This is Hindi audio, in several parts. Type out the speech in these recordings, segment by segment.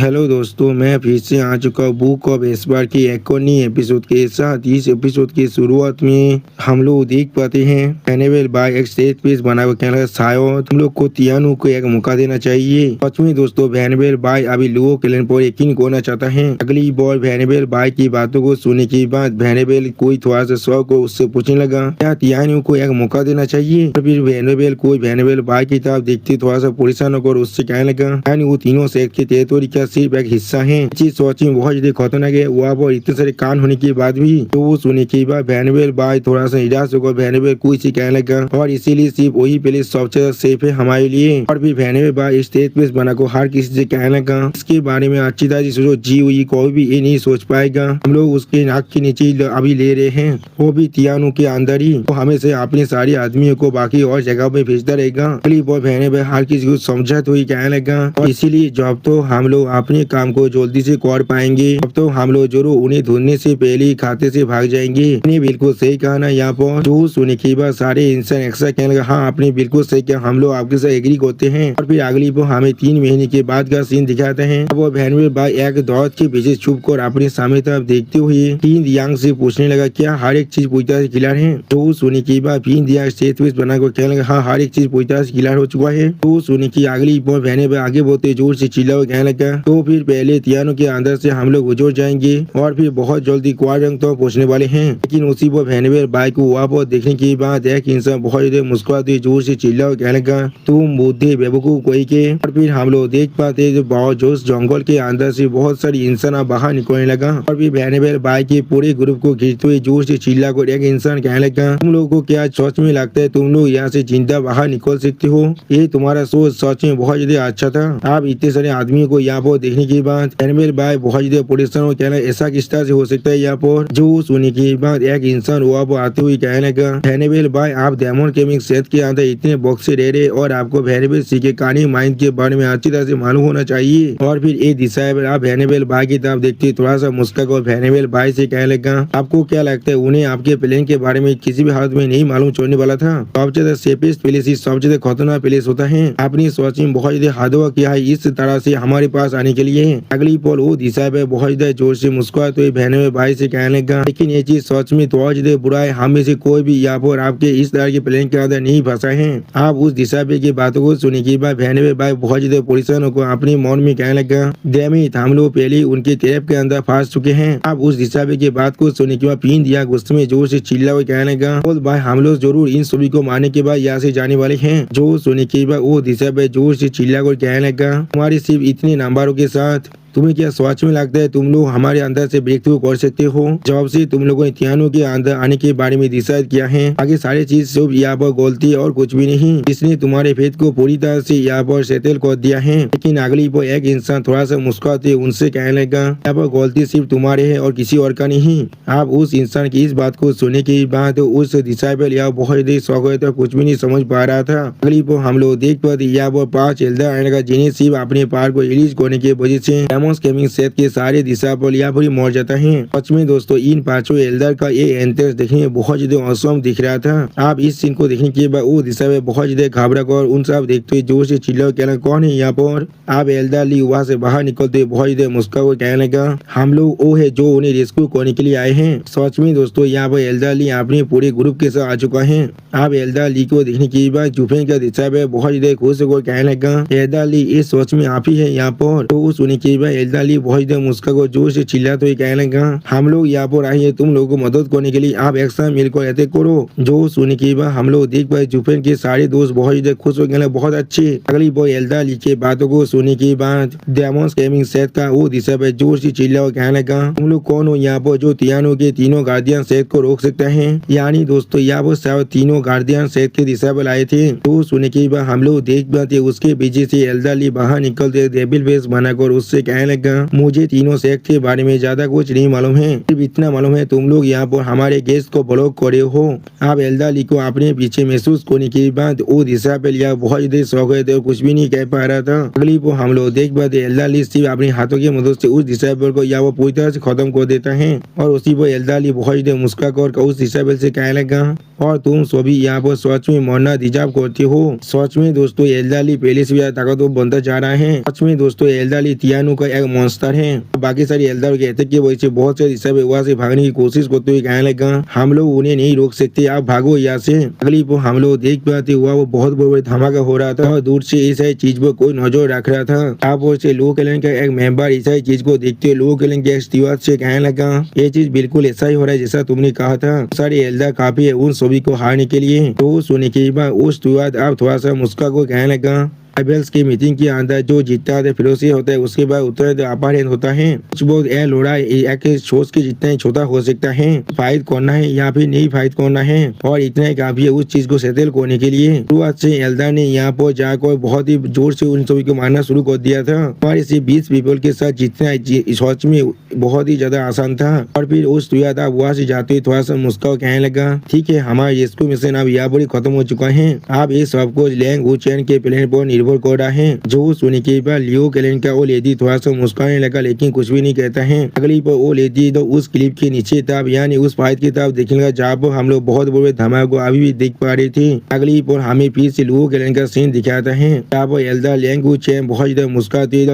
हेलो दोस्तों, मैं फिर से आ चुका हूँ बुक ऑफ एस्पर की एक और नई एपिसोड के साथ। इस एपिसोड की शुरुआत में हम लोग देख पाते हैं एनेबल बाय एक स्टेज पीस बना हुआ कहना शायद हम लोग को तियानु को एक मौका देना चाहिए। सच में दोस्तों, वेनेबल बाय अभी लोगों के पर यकीन करना चाहता है। अगली बार वेनेबल बाय की बातों को सुनने के बाद वेनेबल कोई थोड़ा सा शौक को उससे पूछने लगा क्या तियानु को एक मौका देना चाहिए। और फिर वेनेबल बाय की तरफ देखते थोड़ा सा परेशान होकर उससे कहने लगा वो तीनों सेठ के टेरिटोरी का सिर्फ एक हिस्सा है। चीज सोच में बहुत ज्यादा खतरनाक है। वहाँ पर इतने सारे कान होने के बाद भी तो वो सुनने के बाद वेनेबल बाय थोड़ा सा निराश होकर वेनेबल कोई सी कहने लगा और इसीलिए सिर्फ वही पहले सबसे ज्यादा सेफ है हमारे लिए। और फिर वेनेबल बाय स्टेज पे बना को हर किसी से कहने लगा इसके बारे में अच्छी तरह से सोचो, जी हुई कोई भी ये नहीं सोच पाएगा। हम लोग उसके नाक के नीचे अभी ले रहे हैं, वो भी तियानु के अंदर ही। वो हमेशा अपने सारे आदमियों को बाकी और जगह पे भेजता रहेगा। अगली बार वेनेबल हर किसी को समझा तो ही कहने लगा और इसीलिए जब तो हम लोग अपने काम को जल्दी से कर पाएंगे अब तो हम लोग जरूर उन्हें ढूंढने से पहले ही खाते से भाग जाएंगे। आपने बिल्कुल सही कहा ना। यहाँ पर जो सुनने के बाद सारे इंसान एक्सा कहने लगा हाँ आपने बिल्कुल सही किया, हम लोग आपके साथ एग्री करते हैं। और फिर अगली पर हमें 3 महीने के बाद का सीन दिखाते हैं। वो वेनेबल बाय एक दौड़ के पीछे छुप कर अपने सामने तरफ देखते हुए फिन दियांग से पूछने लगा क्या हर एक चीज पूरी तरह से क्लियर है। तो सुनने के बाद फिन दियांग स्टेज पे बनाकर कहने लगा हाँ हर एक चीज पूरी तरह से क्लियर हो चुका है। तो सुनने की अगली पर वेनेबल आगे बोलते जोर से चिल्ला हुआ कहने लगा तो फिर पहले तियानु के अंदर से हम लोग गुजर जाएंगे और फिर बहुत जल्दी क्वाड्रंग तो पहुंचने वाले हैं। लेकिन उसी पर वेनेबल बाय को वहाँ पर देखने के बाद एक इंसान बहुत ज्यादा मुस्कुराते जोर से चिल्ला हुआ कहने लगा तुम बुद्धि बेवकूफ कोई के। और फिर हम लोग देख पाते जो बहुत जोश जंगल के अंदर से बहुत सारी इंसान बाहर निकलने लगा। और फिर वेनेबल बाय के पूरे ग्रुप को घिरते हुए जोर से चिल्ला कर एक इंसान कहने लगा तुम लोगों को क्या सच में लगता है तुम लोग यहाँ से जिंदा बाहर निकल सकते हो? ये तुम्हारा सोच सच में बहुत ज्यादा अच्छा था। आप इतने सारे आदमियों को यहाँ पर देखने के बाद वेनेबल बाय बहुत ज्यादा परेशान हो कहना ऐसा किस तरह से हो सकता है। यहाँ पर जो सुनने के बाद एक इंसान वहाँ पर आते हुए कहने लगा वेनेबल बाय आप डायमंड गेमिंग सेट के अंदर इतने बॉक्स से रह रहे और आपको वेनेबल सी के कहानी माइंड के बारे में अच्छी तरह से मालूम होना चाहिए। और फिर ये दिशा पर आप वेनेबल बाय की तरफ देखते थोड़ा सा मुस्कुरा और वेनेबल बाय से कहने लगा आपको क्या लगता है उन्हें आपके प्लान के बारे में किसी भी हालत में नहीं मालूम छोड़ने वाला था? सबसे ज्यादा सेफेस्ट प्लेस ही सबसे ज्यादा खतरनाक प्लेस होता है। आपने सोच में बहुत ज्यादा हादवा किया है इस तरह से हमारे पास आने के लिए। अगली पल वो दिशा पे बहुत ज्यादा जोर से मुस्कुराते हुए वेनेबल बाय से कहने लगा लेकिन ये चीज सच में तो ज्यादा बुरा है। हम में से कोई भी यहाँ पर आपके इस तरह के प्लान के अंदर नहीं फंसा है। आप उस दिशा पे की बातों को सुनने के बाद वेनेबल बाय बहुत ज्यादा परेशान होकर अपने मन में कहने लगा डैमिट हम लोग पहले उनके ट्रैप के अंदर फंस चुके हैं। आप उस दिशा पे की बात को सुनने के बाद पिन दिया गुस्से में जोर से चिल्ला हुआ कहने लगा भाई हम लोग जरूर इन सभी को मारने के बाद यहाँ से जाने वाले हैं। जो सुनने के बाद वो दिशा पे जोर से चिल्ला कर कहने लगा हमारे सिर्फ इतने नंबरों के साथ तुम्हें क्या सोच में लगता है तुम लोग हमारे अंदर से ब्रेक थ्रू कर सकते हो? जब से तुम लोगों ने तियानु के अंदर आने के बारे में डिसाइड किया है आगे सारी चीज सब यहाँ पर गलती और कुछ भी नहीं। इसने तुम्हारे फेथ को पूरी तरह से यहाँ पर सेटल कर दिया है। लेकिन अगली पर एक इंसान थोड़ा सा मुस्कुराते उनसे कहने लगा यहाँ पर गलती सिर्फ तुम्हारे है और किसी और का नहीं। आप उस इंसान की इस बात को सुनने के बाद उस दिशा पर यहाँ बहुत देर शौक था, कुछ भी नहीं समझ पा रहा था। अगली पर हम लोग देख पाते यहाँ पर 5 एल्डर आने का जिन्हें सिर्फ अपने पार को रिलीज करने की वजह से गेमिंग सेट के सारे दिशा पर यहाँ पर मर जाता है। सच में दोस्तों इन 5 एल्डर का ये एंट्रेंस देखने में बहुत ज्यादा औसम दिख रहा था। आप इस सीन को देखने के बाद वो दिशा में बहुत ज्यादा घबरा कर उन सब देखते हुए जोर से चिल्ला कहना कौन है यहाँ पर? आप एल्डर ली वहाँ से बाहर निकलते बहुत ज्यादा मुस्कुरा हुआ कहने लगा हम लोग वो है जो उन्हें रेस्क्यू करने के लिए आए हैं। सच में दोस्तों यहाँ पर एल्डर ली अपने पूरे ग्रुप के साथ आ चुका है। आप एल्डर ली को देखने के बाद जुफेन का दिशा में बहुत ज्यादा खुश होकर कहने लगा एल्डर ली ये सच में आप ही है यहाँ पर? तो सुनने के बाद एल्डर बहुत ज्यादा मुस्कुरा को जोर से चिल्ला तो कहने लगा हम लोग यहाँ पर आए हैं तुम लोगों को मदद करने के लिए, आप एक साथ मिलकर ऐसे करो। जो सुनने के बाद हम लोग देख पाए जुफेन के सारे दोस्त बहुत ज्यादा खुश हो गए, बहुत अच्छे। अगली बॉय एल्डर ली के बातों को सुनने के बाद डायमंड गेमिंग सेट का वो दिशा पे जोर से चिल्ला और कहने लगा तुम लोग कौन हो यहाँ पर जो तियानु के तीनों गार्डियन सेट को रोक सकते हैं? यानी दोस्तों यहाँ पर शायद तीनों गार्डियन सेट के दिशा पर आए थे। तो सुनने के बाद हम लोग देख पाते उसके पीछे से एल्डर ली बाहर निकलते डेविल फेस बनाकर उससे कहने लगा मुझे तीनों सेक्ट के बारे में ज्यादा कुछ नहीं मालूम है, सिर्फ इतना मालूम है तुम लोग यहाँ पर हमारे गेस्ट को ब्लॉक करे हो। आप एल्डर ली को अपने पीछे महसूस करने के बाद वो दिशा पे लिया बहुत ज्यादा शौक है तो कुछ भी नहीं कह पा रहा था। अगली को हम लोग देख पाते एल्डर ली सिर्फ अपने हाथों की मदद से उस दिशा पर को या वो पूरी तरह से खत्म कर देता है। और उसी पर एल्डर ली बहुत ज्यादा मुस्कुरा कर उस दिशा पर से कहने लगा और तुम सभी यहाँ पर सच में मरना डिजर्व करते हो। सच में दोस्तों एल्डर ली पहले से ज्यादा ताकतवर बनता जा रहा है। सच में दोस्तों एल्डर ली तियानु का एक मॉन्स्टर है। बाकी सारे एल्डर कहते कि वैसे बहुत से दिशा में वहाँ से भागने की कोशिश करते हुए कहने लगा हम लोग उन्हें नहीं रोक सकते, आप भागो यहाँ से। अगली वो हम लोग देख पाते हुआ वो बहुत बड़े धमाका हो रहा था और दूर से इस चीज पर कोई नजर रख रहा था। आप और से लोग का एक मेंबर इस चीज को देखते हुए लोग के स्टीवर्ड से कहने लगा ये चीज बिल्कुल ऐसा ही हो रहा है जैसा तुमने कहा था। सारे एल्डर काफी है उन सभी को हारने के लिए। तो सुनने के बाद उस स्टीवर्ड आप थोड़ा सा मुस्का को कहने लगा राइवल्स की मीटिंग के अंदर जो जीतता है फिरोसी होता है उसके बाद उत्तर अपार होता है। कुछ बहुत ए लोड़ा एक सोच के जितना ही छोटा हो सकता है, फाइट करना है या फिर नहीं फाइट करना है और इतना ही काफी है उस चीज को सेटल करने के लिए। शुरुआत से एल्डर ने यहाँ पर जाकर बहुत ही जोर से उन सभी को मारना शुरू कर दिया था और इसे 20 पीपल के साथ जीतना सोच में बहुत ही ज्यादा आसान था। और फिर उस वहाँ से जाते हुए थोड़ा सा मुस्कुरा कहने लगा ठीक है हमारा रेस्क्यू मिशन अब यहाँ पर खत्म हो चुका है, आप ये सब कुछ लैंग वुचेन के प्लेन पर निर्भर कर रहा है। जो सुनने के बाद लियो कैलेन का वो लेडी थोड़ा सा मुस्कुराने लगा लेकिन कुछ भी नहीं कहता है। अगली पर वो लेडी तो उस क्लिप के नीचे तब यानी उस फाइट की तरफ देखने लगा जहाँ पर हम लोग बहुत बड़े धमाके को अभी भी देख पा रहे थे। अगली पर हमें फिर से लियो कैलेन का सीन दिखाता है जहाँ पर एल्डर लैंग वुचेन बहुत ज्यादा मुस्कुराते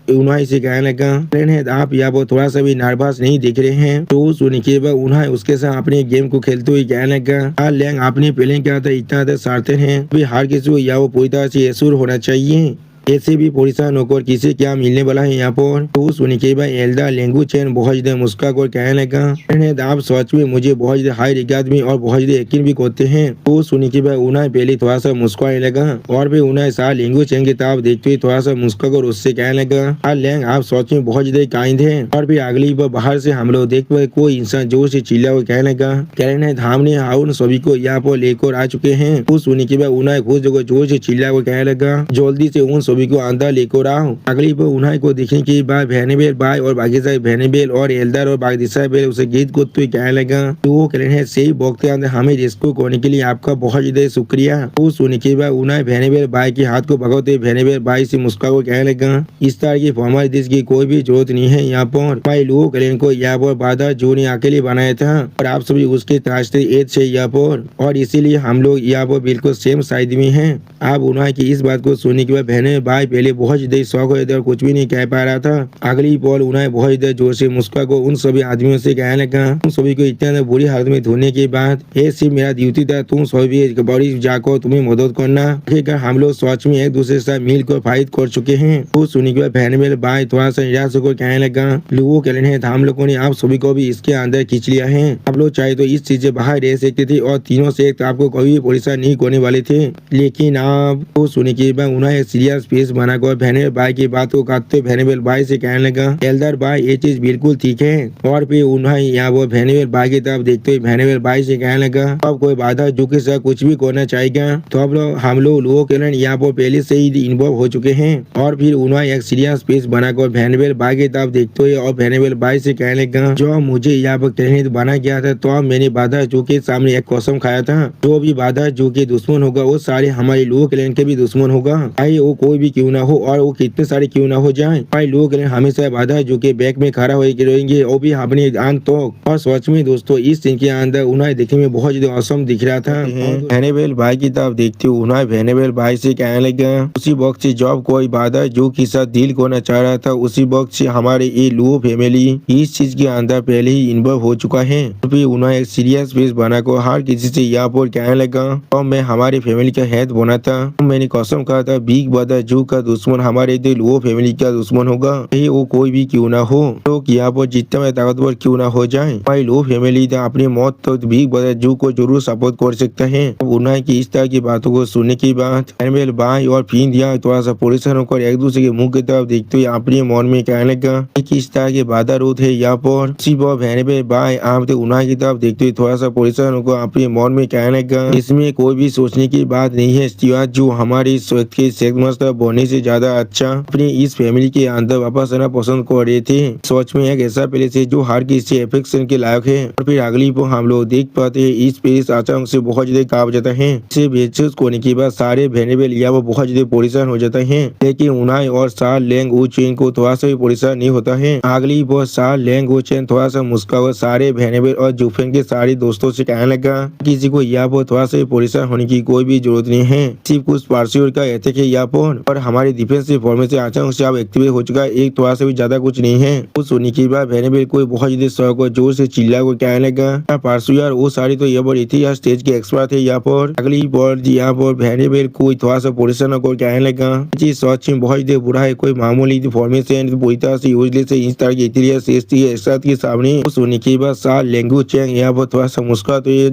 उन्हें से कहने लगा है आप यहाँ पर थोड़ा सा भी नर्वस नहीं दिख रहे हैं। तो सुनने के बाद उन्हें उसके साथ अपने गेम को खेलते हुए कहने लगा लैंग आपने पहले क्या था इतना सारते हैं अभी हर किसी को यहाँ वो पूरी तरह से एश्योर होना चाहिए, ऐसे भी परेशान होकर किसे क्या मिलने वाला है यहाँ पर। तो सुनने के बाद एल्डर लेंगू चैन बहुत ज्यादा मुस्कुरा कर कहने लगा आप सच में मुझे बहुत ज्यादा हाई रिगार्ड में और बहुत ज्यादा यकीन भी करते हैं। तो सुनने के बाद उन्हें पहले थोड़ा सा मुस्कुराने लगा और फिर उन्हें साथ लेंगू चैन की तरफ देखते हुए थोड़ा सा मुस्कुरा कर उससे कहने लगा लैंग आप सच में बहुत ज्यादा काइंड है। और फिर अगली बार बाहर से हम लोग देख पाए कोई इंसान जोर से चिल्ला हुआ कहने लगा हमने उन सभी को यहाँ पर लेकर आ चुके हैं। तो सुनने के बाद उन्हें कुछ जगह जोर से चिल्ला हुआ कहने लगा जल्दी से उन सभी को अंदर लेकर आओ। अगली बार उन्हें को देखने के बाद भेनेबेल भाई और बाकी सारे भेनेबेल और एल्डर और बाकी सारे उसे गीत को तो कहने लगा तो वो कह रहे हैं सही वक्त अंदर हमें रेस्क्यू करने के लिए आपका बहुत ज्यादा शुक्रिया। वो सुनने के बाद उन्हें भेनेबेल भाई के हाथ को भगाते भेनेबेल भाई से मुस्कुरा को कहने लगा इस तरह की फॉर्मेलिटीज की कोई भी जरूरत नहीं है यहाँ पर। भाई लोगों कलेन को यहाँ पर बाधा जो ने अकेले बनाया था और आप सभी उसके रास्ते एज से यहाँ पर और इसीलिए हम लोग यहाँ पर बिल्कुल सेम साइड में हैं। आप उन्हें की इस बात को सुनने के बाद बहने भाई पहले बहुत ज्यादा शौक हो और कुछ भी नहीं कह पा रहा था। अगली पल उन्हें बहुत ज्यादा जोर से मुस्कुरा को उन सभी आदमियों से कहने लगा उन सभी को इतना बुरी हालत में धोने के बाद ये सिर्फ मेरा ड्यूटी था, तुम सभी बड़ी जाकर तुम्हें मदद करना। आखिरकार हम लोग सच में एक दूसरे से मिलकर फाइट कर चुके हैं। तो सुनने के बाद बहन मेरे भाई थोड़ा सा निराश होकर कहने लगा लोगों के लिए हम लोगों ने आप सभी को भी इसके अंदर खींच लिया है, आप लोग चाहे तो इस चीज से बाहर रह सकते थे और तीनों से आपको कभी भी परेशान नहीं करने वाले थे, लेकिन आप तो सुनने के बाद उन्हें सीरियस फेस बनाकर बहने भाई की बात को काटते भेनेबेल भाई से कहने लगा एल्डर भाई ये चीज बिल्कुल ठीक है। और फिर उन्हें यहाँ वो भेनेबेल भाई की तरफ देखते हुए भेनेबेल भाई से कहने लगा अब कोई बाधा जो के साथ कुछ भी करना चाहेगा तो अब हम लोगों के यहाँ पर पहले से ही इन्वॉल्व हो चुके हैं। और फिर उन्हें एक सीरियस फेस बनाकर भेनेबेल भाई की तरफ देखते हुए और भेनेबेल भाई से कहने लगा जो मुझे यहाँ पर कहने बना गया था तो मैंने बाधा जो के सामने एक कसम खाया था जो भी बाधा जो के दुश्मन होगा वो सारे हमारे लोगों के भी दुश्मन होगा, भाई वो कोई भी क्यों ना हो और वो कितने सारे क्यों ना हो जाए। भाई लोग हमेशा बाधा जो के बैक में खड़ा होकर रहेंगे वो भी अपने अंत तो। और सच में दोस्तों इस सीन के अंदर उन्हें देखने में बहुत ज्यादा औसम दिख रहा था। भेनेबेल भाई की तरफ देखते हुए उन्हें भेनेबेल भाई से कहने लगा उसी वक्त से जब कोई बाधा जो के साथ डील करना चाह रहा था उसी वक्त से हमारे ये लुओ फैमिली इस चीज के अंदर पहले ही इन्वॉल्व हो चुका है। फिर उन्हें एक सीरियस फेस बनाकर हर किसी से यहाँ पर कहने लगा और मैं हमारे फैमिली का हेड बना था, मैंने कसम कहा था बिग ब्रदर जो का दुश्मन हमारे दिल वो फैमिली का दुश्मन होगा, वो कोई भी क्यों ना हो तो यहाँ पर जितना में ताकतवर क्यों ना हो जाए। भाई लो फैमिली अपनी मौत तो बिग ब्रदर जो को जरूर सपोर्ट कर सकता है। उन्हें की इस तरह की बातों को सुनने के बाद एनवेल भाई और फिर दिया थोड़ा सा परेशान होकर एक दूसरे के मुंह की तरफ देखते हुए अपने मन में कहने लगा किस तरह के बाधा रोध है यहाँ पर। एनवेल भाई आप उन्हें की तरफ देखते हुए थोड़ा सा परेशान होकर अपने मन में कहने लगा इसमें कोई भी सोचने की बात नहीं है, जो हमारी सेहतमंद बनने से ज्यादा अच्छा अपनी इस फैमिली के अंदर वापस आना पसंद कर रहे थे। सोच में एक ऐसा पहले से जो हर किसी एफेक्शन के लायक है। और फिर अगली को हम लोग देख पाते हैं इस पेश अचानक से बहुत ज्यादा कांप जाता है। इसे बेचूस करने के बाद सारे भेनेबेल या वो बहुत ज्यादा परेशान हो जाता है, लेकिन उन्हें और साल लेंग वो चेन को थोड़ा सा भी परेशान नहीं होता है। अगली वो साल लेंग वो चेन थोड़ा सा मुस्कुरा सारे भेनेबेल और जुफेन के सारे दोस्तों से कहने लगा किसी को यहाँ पर थोड़ा सा परेशान होने की कोई भी जरूरत नहीं है, सिर्फ कुछ पार्सियों का एथिक है यहाँ पर और हमारी डिफेंसिव फॉर्मेशन अचानक से अब एक्टिवेट हो चुका है, एक थोड़ा सा भी ज्यादा कुछ नहीं है। वो सुनने के बाद वेनेबल कोई बहुत ज्यादा शौक और जोर से चिल्ला को कहने लगा, पार्सू यार वो सारी तो ये बड़ी थी यार, स्टेज के एक्सपर्ट थे यहाँ पर। अगली बार यहाँ पर वेनेबल कोई थोड़ा सा पोजिशन को कहने लगा, जी सच में बहुत ज्यादा बुरा है, कोई मामूली फॉर्मेशन पूरी तरह से यूजलेस से इस तरह की इतनी शेष थी एक साथ के सामने। वो सुनने के बाद साल लेंगू चैंग यहाँ पर थोड़ा सा मुस्कुरा तो ये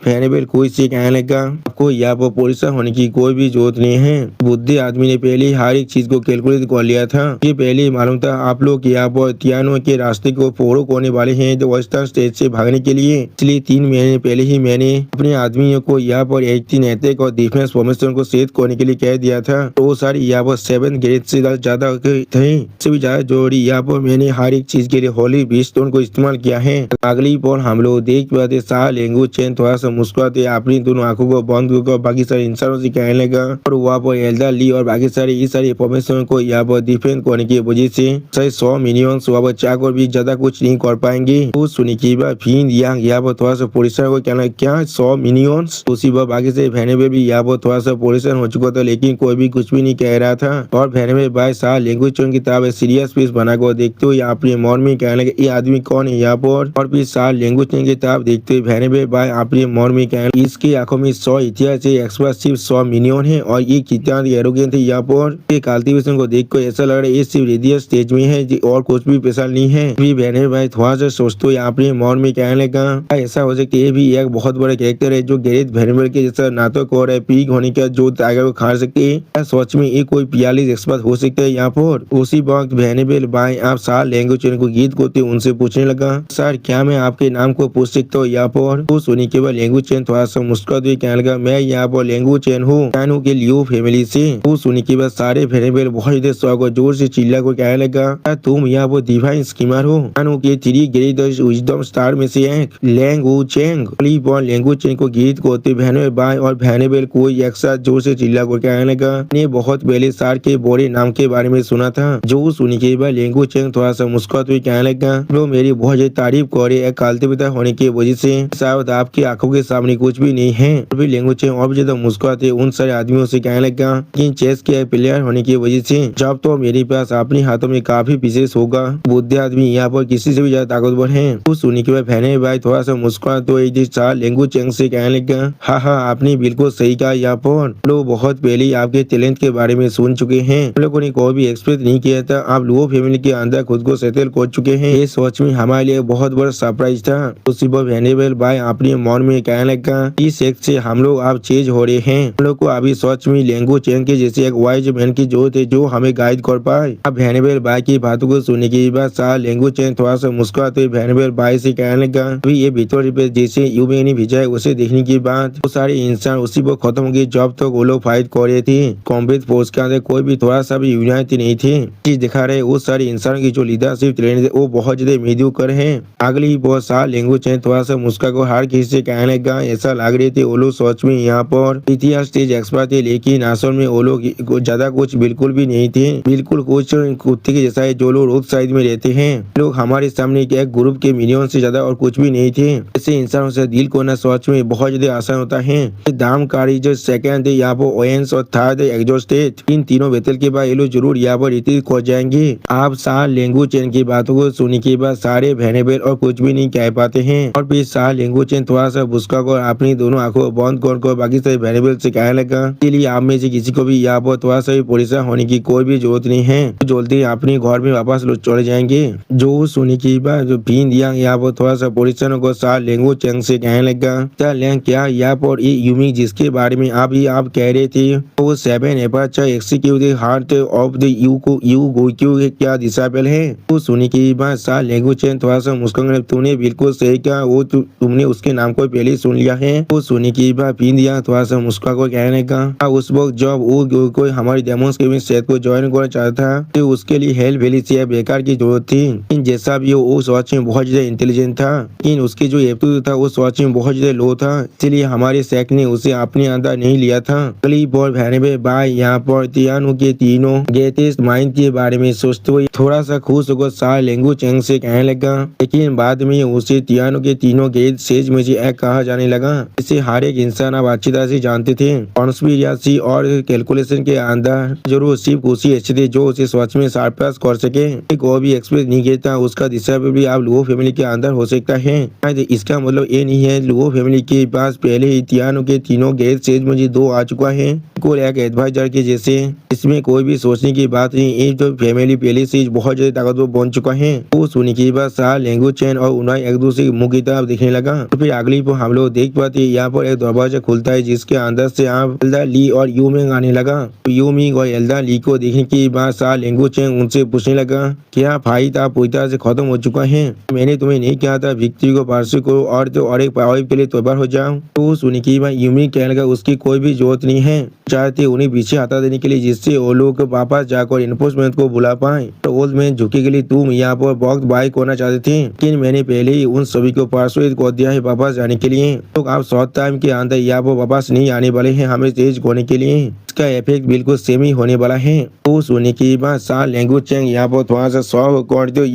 वेनेबल कोई से कहने लगा, आपको यहाँ पर पोजिशन होने की कोई भी जरूरत नहीं है। बुद्धि आदमी ने पहले हर एक चीज को कैलकुलेट कर लिया था, ये पहले ही मालूम था आप लोग यहाँ पर तियानो के रास्ते को फोड़ो होने वाले हैं तो वेस्टर्न स्टेज से भागने के लिए, इसलिए 3 महीने पहले ही मैंने अपने आदमियों को यहाँ पर 18 अटैक और डिफेंस फॉर्मेशन को सेट करने के लिए कह दिया था। तो वो सारी यहाँ पर 7 ग्रेड से ज्यादा थे, इससे भी ज्यादा जरूरी यहाँ पर मैंने हर एक चीज के लिए होली बीस्टोन को इस्तेमाल किया है। अगली पर हम लोग देख पाते साल लेंगू चैन थोड़ा सा मुस्कुराते अपनी दोनों आंखों को बंद कर बाकी सारे इंसानों से कहने लगा, और वहाँ पर एल्डर ली और बाकी सारे इस सारी फॉर्मेशन को यहाँ पर डिफेंड करने की वजह से 100 मिनियंस वहाँ पर चाकर भी ज्यादा कुछ नहीं कर पाएंगे। तो सुनी की बात फिर यहाँ पर थोड़ा सा पोजिशन को कहना क्या 100 मिनियंस, उसी बार बाकी से वेनेबल भी यहाँ पर थोड़ा सा पोजिशन हो चुका था, लेकिन कोई भी कुछ भी नहीं कह रहा था। और वेनेबल भाई साल लैंग्वेज चोन की तरफ सीरियस पीस बना कर देखते हुए अपने मन में कहने लगे ये आदमी कौन है यहाँ पर, और फिर साल लैंग्वेज चोन की तरफ देखते हुए वेनेबल भाई अपने मन में कहने इसकी आंखों में 100 इतिहास है, एक्सपर्ट सिर्फ 100 मिनियन है और ये कितना एरोगेंट है यहाँ पर। ये कल्टीवेशन को देख कर ऐसा लग रहा है ये सिर्फ रेडियस स्टेज में है और कुछ भी स्पेशल नहीं है। फिर वेनेबल भाई थोड़ा सा सोचते हुए अपने मन में कहने लगा ऐसा हो सकता है ये भी एक बहुत बड़ा कैरेक्टर है जो गैरेथ वेनेबल के जैसा नाटक हो रहा है, पीक होने का जो टाइगर को खा सकते है, सोच में ये कोई 42 एक्सपर्ट हो सकता है यहाँ पर। उसी वक्त वेनेबल भाई आप साल लैंग्वेज को गीत गाते उनसे पूछने लगा, सर क्या मैं आपके नाम को पूछ सकता हूँ यहाँ पर। तो सुनी के बाद लैंग्वेज चैन थोड़ा सा मुस्कुराते हुए कहने लगा मैं यहाँ पर लैंग्वेज चैन हूँ चानू के लियो फैमिली से। तो सुनी के बाद सारे वेनेबल बहुत ज्यादा शौक और जोर से चिल्ला को कहने लगा तुम यहाँ पर डिवाइन स्कीमर हो, चानू के 3 ग्रेट विजडम स्टार में से एक लैंग्वेज चैन। लैंग्वेज चैन को गीत गाते वेनेबल भाई और वेनेबल को एक साथ जोर से चिल्ला को कहने लगा ने बहुत पहले सार के बोरे नाम के बारे में सुना था। जो सुनी के बाद लैंग्वेज चैन थोड़ा सा मुस्कुराते हुए कहने लगा लोग मेरी बहुत ज्यादा तारीफ करे काल्तिपिता होने की वजह से शायद आपकी आंखों के सामने कुछ भी नहीं है। फिर लैंग्वेज चैन और भी ज्यादा मुस्कुराते उन सारे आदमियों से कहने लगा कि चेस के प्लेयर होने की वजह से जब तो मेरे पास अपने हाथों में काफी विशेष होगा, बुद्धि आदमी यहाँ पर किसी से भी ज्यादा ताकतवर है। तो सुनी के बाद वेनेबल भाई थोड़ा सा मुस्कुराते हुए लैंग्वेज चैन से कहने लगा हाँ आपने बिल्कुल सही कहा, यहाँ पर लोग बहुत पहले आपके टैलेंट के बारे में सुन चुके हैं, हम लोगों ने कोई भी एक्सपेक्ट नहीं किया था आप लुओ फैमिली के अंदर खुद को सेटल कर चुके हैं, ये सोच में हमारे लिए बहुत बड़ा सरप्राइज था। उसी पर वेनेबल भाई अपने मन में कहने लगा इस एक से हम लोग अब चेंज हो रहे हैं, हम लोग को अभी सोच में लैंग्वेज चैन के जैसे एक वाइज मैन की जरूरत है जो हमें गाइड कर पाए। अब वेनेबल भाई की बातों को सुनने के बाद साल लैंग्वेज चैन थोड़ा सा मुस्कुराते हुए वेनेबल भाई से कहने लगा ये भीतर जैसे यू मैंने भेजा है उसे देखने के बाद वो सारे इंसान उसी पर खत्म हो गए जब तक वो लोग फाइट कर रहे थे। कॉम्बैट फोर्स के अंदर कोई भी थोड़ा सा भी यूनाइट नहीं थे, चीज दिखा रहे वो सारे इंसानों की जो लीडरशिप ट्रेंड वो बहुत ज्यादा मीडियोकर है। अगली बहुत साल लैंग्वेज चैन थोड़ा सा मुस्का को हर किसी से कहने लगा ऐसा लग रहे थे वो लोग सोच में यहाँ पर इतिहास स्टेज एक्सपर्ट थे, लेकिन असल में वो लोग ज्यादा कुछ बिल्कुल भी नहीं थे, बिल्कुल कुछ कुत्ते के जैसा है जो लोग रोड साइड में रहते हैं। लोग हमारे सामने एक ग्रुप के मिलियन से ज्यादा और कुछ भी नहीं थे। ऐसे इंसानों से डील करना सोच में बहुत ज्यादा आसान होता है। दामकारी जो सेकंड है यहाँ पर ओएंस और थर्ड एग्जॉस्टेड, इन तीनों बैटल के बाद ये लोग जरूर यहाँ पर रीति खो जाएंगे। आप साल लैंग्वेज चैन की बातों को सुनने के बाद सारे वेनेबल और कुछ भी नहीं कह पाते हैं, और फिर साल लैंग्वेज चैन थोड़ा सा भुसका कर अपनी दोनों आंखों बंद कर बाकी सारे वेनेबल से कहने लगा इसलिए आप में से किसी को भी यहाँ पर थोड़ा सा भी परेशान होने की कोई भी जरूरत नहीं है, जल्दी अपने घर में वापस लोग चले जाएंगे। जो सुनने की बात जो बीन दिया यहाँ पर थोड़ा सा परेशान को साल लैंग्वेज चैन से कहने लगा क्या यहाँ पर ये यूमी जिसके बारे में आप कह रहे थे वो 7 aperture executive heart of the you क्या डिसेबल है। वो सुनी की बात साल लैंग्वेज चैन थोड़ा सा मुस्कुराने तूने बिल्कुल सही कहा, वो तुमने उसके नाम को पहले सुन लिया है। वो सुनी की बात पीन दिया थोड़ा सा मुस्कुरा को कहने का उस वक्त जब वो कोई हमारी डेमोन्स्ट्रेशन सेट को ज्वाइन करना चाहता था तो उसके लिए हेल्प वेली से बेकार की जरूरत थी। जैसा भी वो सोच में बहुत ज्यादा इंटेलिजेंट था, लेकिन उसके जो एप्टीट्यूड था वो सोच में बहुत ज्यादा लो था, इसलिए हमारे सेक ने उसे अपने अंदर नहीं लिया था। अगली बार वेनेबल भाई यहाँ पर तियानो के तीनों ग्रेटेस्ट माइंड के बारे में सोचते हुए थोड़ा सा खुश होकर साल लैंग्वेज चैन से कहने लगा, लेकिन बाद में उसे तियानो के तीनों ग्रेट सेज में से एक कहा जाने लगा। इसे हर एक इंसान अब अच्छी तरह से जानते थे। कॉन्स्पिरेसी और कैलकुलेशन के अंदर जरूर सिर्फ उसी स्थिति जो उसे सच में सरपास कर सके। कोई भी एक्सप्रेस नहीं कहता उसका दिशा भी आप लुओ फैमिली के अंदर हो सकता है। इसका मतलब ये नहीं है लुओ फैमिली के पास पहले ही तियानो के तीनों गैस सेज मुझे 2 आ चुका है, बिल्कुल एक एडवाइजर के जैसे। इसमें कोई भी सोचने की बात नहीं, एक तो फैमिली पहले से बहुत ज्यादा ताकतवर बन चुका है। वो सुनने के बाद सा लेंगू चैन और उन्हें एक दूसरे की मुंह की तरफ देखने लगा। तो फिर अगली पर हम लोग देख पाते यहाँ पर एक दरवाजा खुलता है जिसके अंदर से आप एल्डा ली और यूमिंग आने लगा। यूमिंग और एल्डा ली को देखने के बाद सा लेंगू चैन उनसे पूछने लगा क्या फाइट आप पूरी तरह से खत्म हो चुका है? मैंने तुम्हें नहीं कहा था विक्ट्री को पार्सल करो और तो और एक पावर के लिए तैयार हो जाओ। तो सुनने के बाद यूमिंग कहने लगा उसकी कोई भी जरूरत नहीं है, चाहते उन्हें पीछे हटा देने के लिए जिससे वो लोग वापस जाकर इन्फोर्समेंट को बुला पाए। तो ओल्ड मैन झुके के लिए तुम यहाँ पर वक्त बाइक होना चाहते थे, लेकिन मैंने पहले ही उन सभी को परसुएट कर दिया है वापस जाने के लिए। तो आप शॉर्ट टाइम के अंदर यहाँ पर वापस नहीं आने वाले हैं हमें तेज होने के लिए। इसका इफेक्ट बिल्कुल सेम ही होने वाला है। तो सुनने के बाद सा लेंगू चैंग यहाँ पर थोड़ा सा शौक कर दो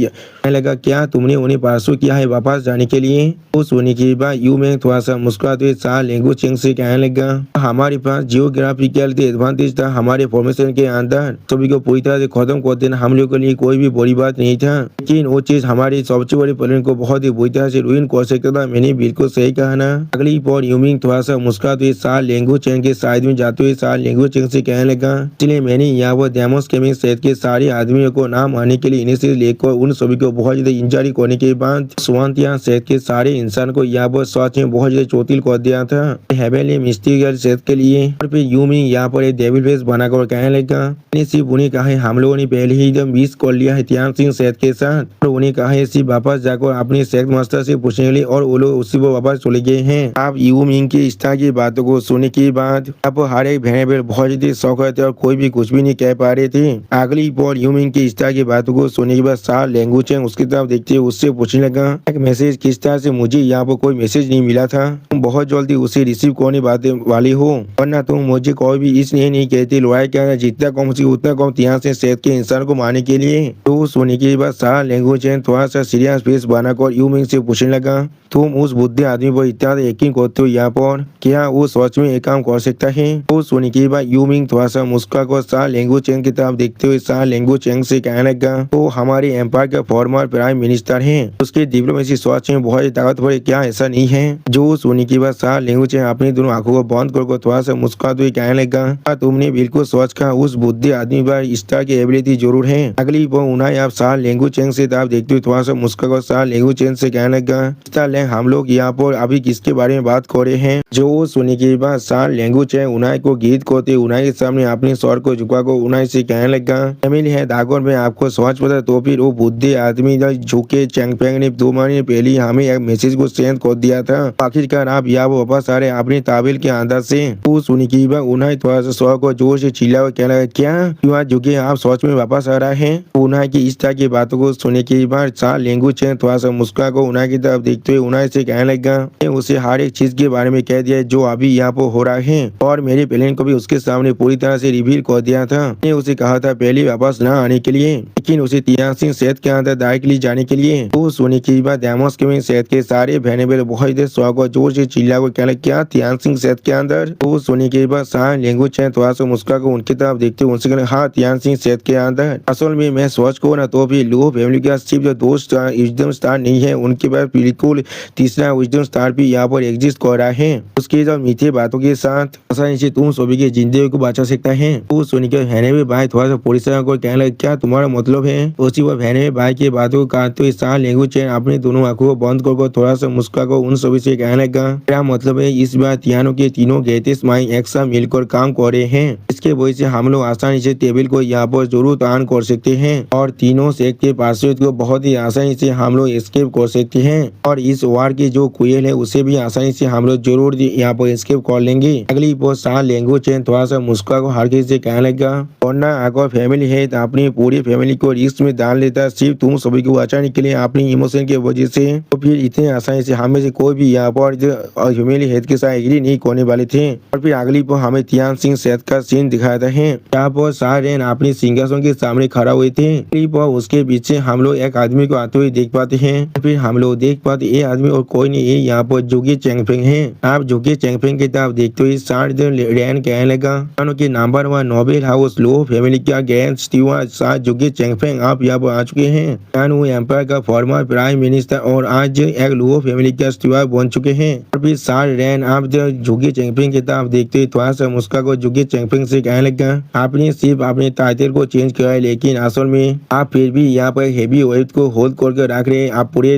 लगा क्या तुमने उन्हें परसू किया है वापस जाने के लिए? तो सुनने के बाद यू में थोड़ा सा मुस्कुराते हुए सा लेंगू चैंग से कहने लगा हमारे पास जियोग्राफिकल एडवांटेज था, हमारे फॉर्मेशन के अंदर सभी को पूरी तरह से खत्म कर देना हम लोग के लिए कोई भी बड़ी बात नहीं था, लेकिन वो चीज हमारी सबसे बड़ी प्लान को बहुत ही बुरी तरह से रुइन कर सकता था। मैंने बिल्कुल सही कहा ना। अगली पर यूमिंग थोड़ा सा मुस्कुराते हुए सा लेंगू चैंग के साइड में जाते हुए सा लेंगू चैंग से कहने लगा इसलिए मैंने यहाँ पर डेमोस केमिंग सेट के सारे आदमियों को नाम आने के लिए इनिशिएटिव लेकर उन सभी को बहुत ज्यादा इंजारी करने के बाद स्वांतिया सेट के सारे इंसान को यहाँ पर सच में बहुत ज्यादा चोटिल कर दिया था हेवेली मिस्टीरियल सेट के लिए। और फिर यूमिंग यहाँ पर एक डेविल फेस बनाकर कहने लगा मैंने सिर्फ उन्हें कहा है हम लोगों ने पहले ही एकदम मिस कर लिया है त्यान सिंह सेट के साथ, और उन्हें कहा है सिर्फ वापस जाकर अपने सेट मास्टर से पूछने के लिए और वो लोग उसी को वापस चले गए हैं। आप यूमिंग की इस तरह की बातों को सुनने के बाद अब हर एक भेड़ बहुत ज्यादा शौक थे और कोई भी कुछ भी नहीं कह पा रहे थे। अगली पर यूमिंग की इस तरह की बातों को सुनने के बाद सा लेंगू चैंग उसकी तरफ देखते हुए उससे पूछने लगा एक मैसेज किस तरह से मुझे यहाँ पर कोई मैसेज नहीं मिला था, तुम बहुत जल्दी उसे रिसीव करने वाले हो वरना तुम मुझे कोई भी इसलिए नहीं कहते लड़ाई क्या जितना कम से उतना कम यहाँ से सेहत के इंसान को मारने के लिए। तो सुनने के बाद सा लेंगू चैंग थोड़ा सा सीरियस फेस बनाकर यूमिंग से पूछने लगा तुम उस बुद्धि आदमी पर इतना यकीन करते हो यहाँ पर क्या वो सच में एक काम कर सकता है? तो सुनने के बाद यूमिंग थोड़ा सा मुस्कुरा कर सा लेंगू चैंग की तरफ देखते हुए सा लेंगू चैंग से कहने लगा तो हमारे एम्पायर का फॉर्मर प्राइम मिनिस्टर है, उसकी डिप्लोमेसी सच में बहुत ताकतवर है क्या ऐसा नहीं है? जो सुनने के बाद सा लेंगू चैंग अपनी दोनों आंखों को बंद कर थोड़ा सा मुस्कुराते हुए कहने लगा तुमने बिल्कुल सोच कहा उस बुद्धि आदमी पर इस तरह की एबिलिटी जरूर है। अगली पर उन्हें आप सा लेंगू चैंग से तरफ देखते हुए थोड़ा सा मुस्कुरा कर सा लेंगू चैंग से कहने लगा हम लोग यहाँ पर अभी किसके बारे में बात कर रहे हैं? जो सुनने के बाद सा लेंगू चैंग उन्हें को गीत करते उन्हें के सामने अपने स्वर को झुका को उन्हें से कहने लगा फैमिली है दागोर में आपको सोच पता तो फिर वो बुद्धि आदमी झुके चैंगपेंग ने 2 महीने पहले हमें एक मैसेज को सेंड कर दिया था, आखिरकार आप यहाँ वापस आ रहे अपने ताबिल के अंदर से। वो सुनने के बाद उन्हें थोड़ा सा स्वर को जोर से चिल्ला और कहने लगा क्या क्यों आज झुके आप सोच में वापस आ रहा है? उन्हें की इस तरह की बातों को सुनने के बाद सा लेंगू चैंग थोड़ा सा मुस्कुरा को उन्हें की तरफ देखते हुए उन्हें से कहने लगा उसे हर एक चीज के बारे में कह दिया जो अभी यहाँ पर हो रहा है और मेरे प्लान को भी उसके सामने पूरी तरह से रिवील कर दिया था। मैंने उसे कहा था पहले वापस न आने के लिए लेकिन उसे तियान सिंह सेहत के अंदर डायरेक्टली जाने के लिए। तो सुनने के बाद डेमोस के सेहत के सारे भेनेबल बहुत स्वागत जोर से चिल्ला को कहना क्या तियान सिंह सेहत के अंदर? तो सुनने के बाद सा लेंगू चैंग थोड़ा सा मुस्कुरा को उनकी तरफ देखते उनसे कहना हाँ तियान सिंह सेहत के अंदर। असल में मैं सोच को ना तो भी लुओ फैमिली का सिर्फ जो 2 विजडम स्टार नहीं है उनके पास बिल्कुल तीसरा विजडम स्टार भी यहाँ पर एग्जिस्ट कर रहा है, उसके जो मीठे बातों के साथ आसानी से तुम सभी की जिंदगी को बचा सकता है। तो सुन के भेनेबे भाई थोड़ा सा परिश्रम को कहने लगा क्या तुम्हारा मतलब है? उसी वो भेनेबे भाई की बातों को काटते हुए लेंगू चैंग अपनी दोनों आंखों को बंद कर थोड़ा सा मुस्कुरा को उन सभी से कहने लगा क्या मतलब है इस बार तियानो के तीनों ग्रेटेस्ट माइंड एक साथ मिलकर काम कर रहे हैं, इसके वजह से हम लोग आसानी से टेबल को यहाँ पर जरूर ऑन कर सकते हैं और तीनों सेक्ट के पासवर्ड को बहुत ही आसानी से हम लोग एस्केप कर सकते हैं और इस वार की जो कुएल है उसे भी आसानी से हम लोग जरूर यहाँ पर एस्केप कर लेंगे। अगली पोस्ट सा लेंगू चैंग थोड़ा सा मुस्कुरा को हर किसी से कहने लगा वरना अगर फैमिली है तो अपनी पूरी फैमिली को रिस्क में डाल लेता सिर्फ तुम सभी को बचाने के लिए अपनी इमोशन की वजह से, तो फिर इतने आसानी से हमें से कोई भी यहाँ पर फैमिली हेड के साथ एग्री नहीं करने वाले थे। और फिर अगली पर हमें तियान सिंह सेहत का सीन दिखाता है यहाँ पर सारेन अपने सिंहासन के सामने खड़ा हुए थे। पर उसके पीछे हम लोग एक आदमी को आते हुए देख पाते हैं। फिर हम लोग देख पाते ये आदमी और कोई नहीं है, यहाँ पर जुगी चैंगफेंग है। आप जुगी चैंगफेंग की तरफ देखते हुए 60 रैन कहने लगा के नंबर 1 नोबेल हाउस लो फैमिली का गेस्ट स्टीवर्ड शाह जुगी चैंगफेंग आप यहाँ पर आ चुके हैं। वो एम्पायर का फॉर्मर प्राइम मिनिस्टर और आज एक लुओ फैमिली का स्टीवर्ड बन चुके हैं। और फिर 60 रैन आप जुगी चैंगफेंग की तरफ देखते हुए थोड़ा सा मुस्का को जुगी चैंगफेंग से कहने लगा आपने सिर्फ अपने टाइटल को चेंज किया है, लेकिन असल में आप फिर भी यहाँ पर हेवी वेट को होल्ड करके रख रहे हैं। आप पूरे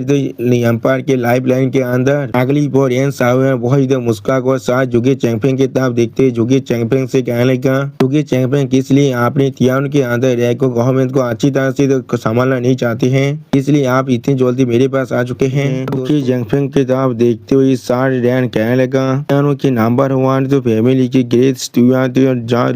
एम्पायर के लाइफ लाइन के अंदर अगली बार बहुत मुस्का को साथ जुगी चैंगफेंग की तरफ देखते जुगी चैंगफेंग से कहने लगा जुगी चैंगफेंग किस लिए आपने तियान के अंदर रह को गवर्नमेंट को अच्छी तरह से संभालना नहीं चाहते हैं, इसलिए आप इतनी जल्दी मेरे पास आ चुके हैं। जुगी चैंगफेंग की तरफ देखते हुए 60 रैन कहने लगा के नंबर 1 तो फैमिली की ग्रेट स्टीवर्ड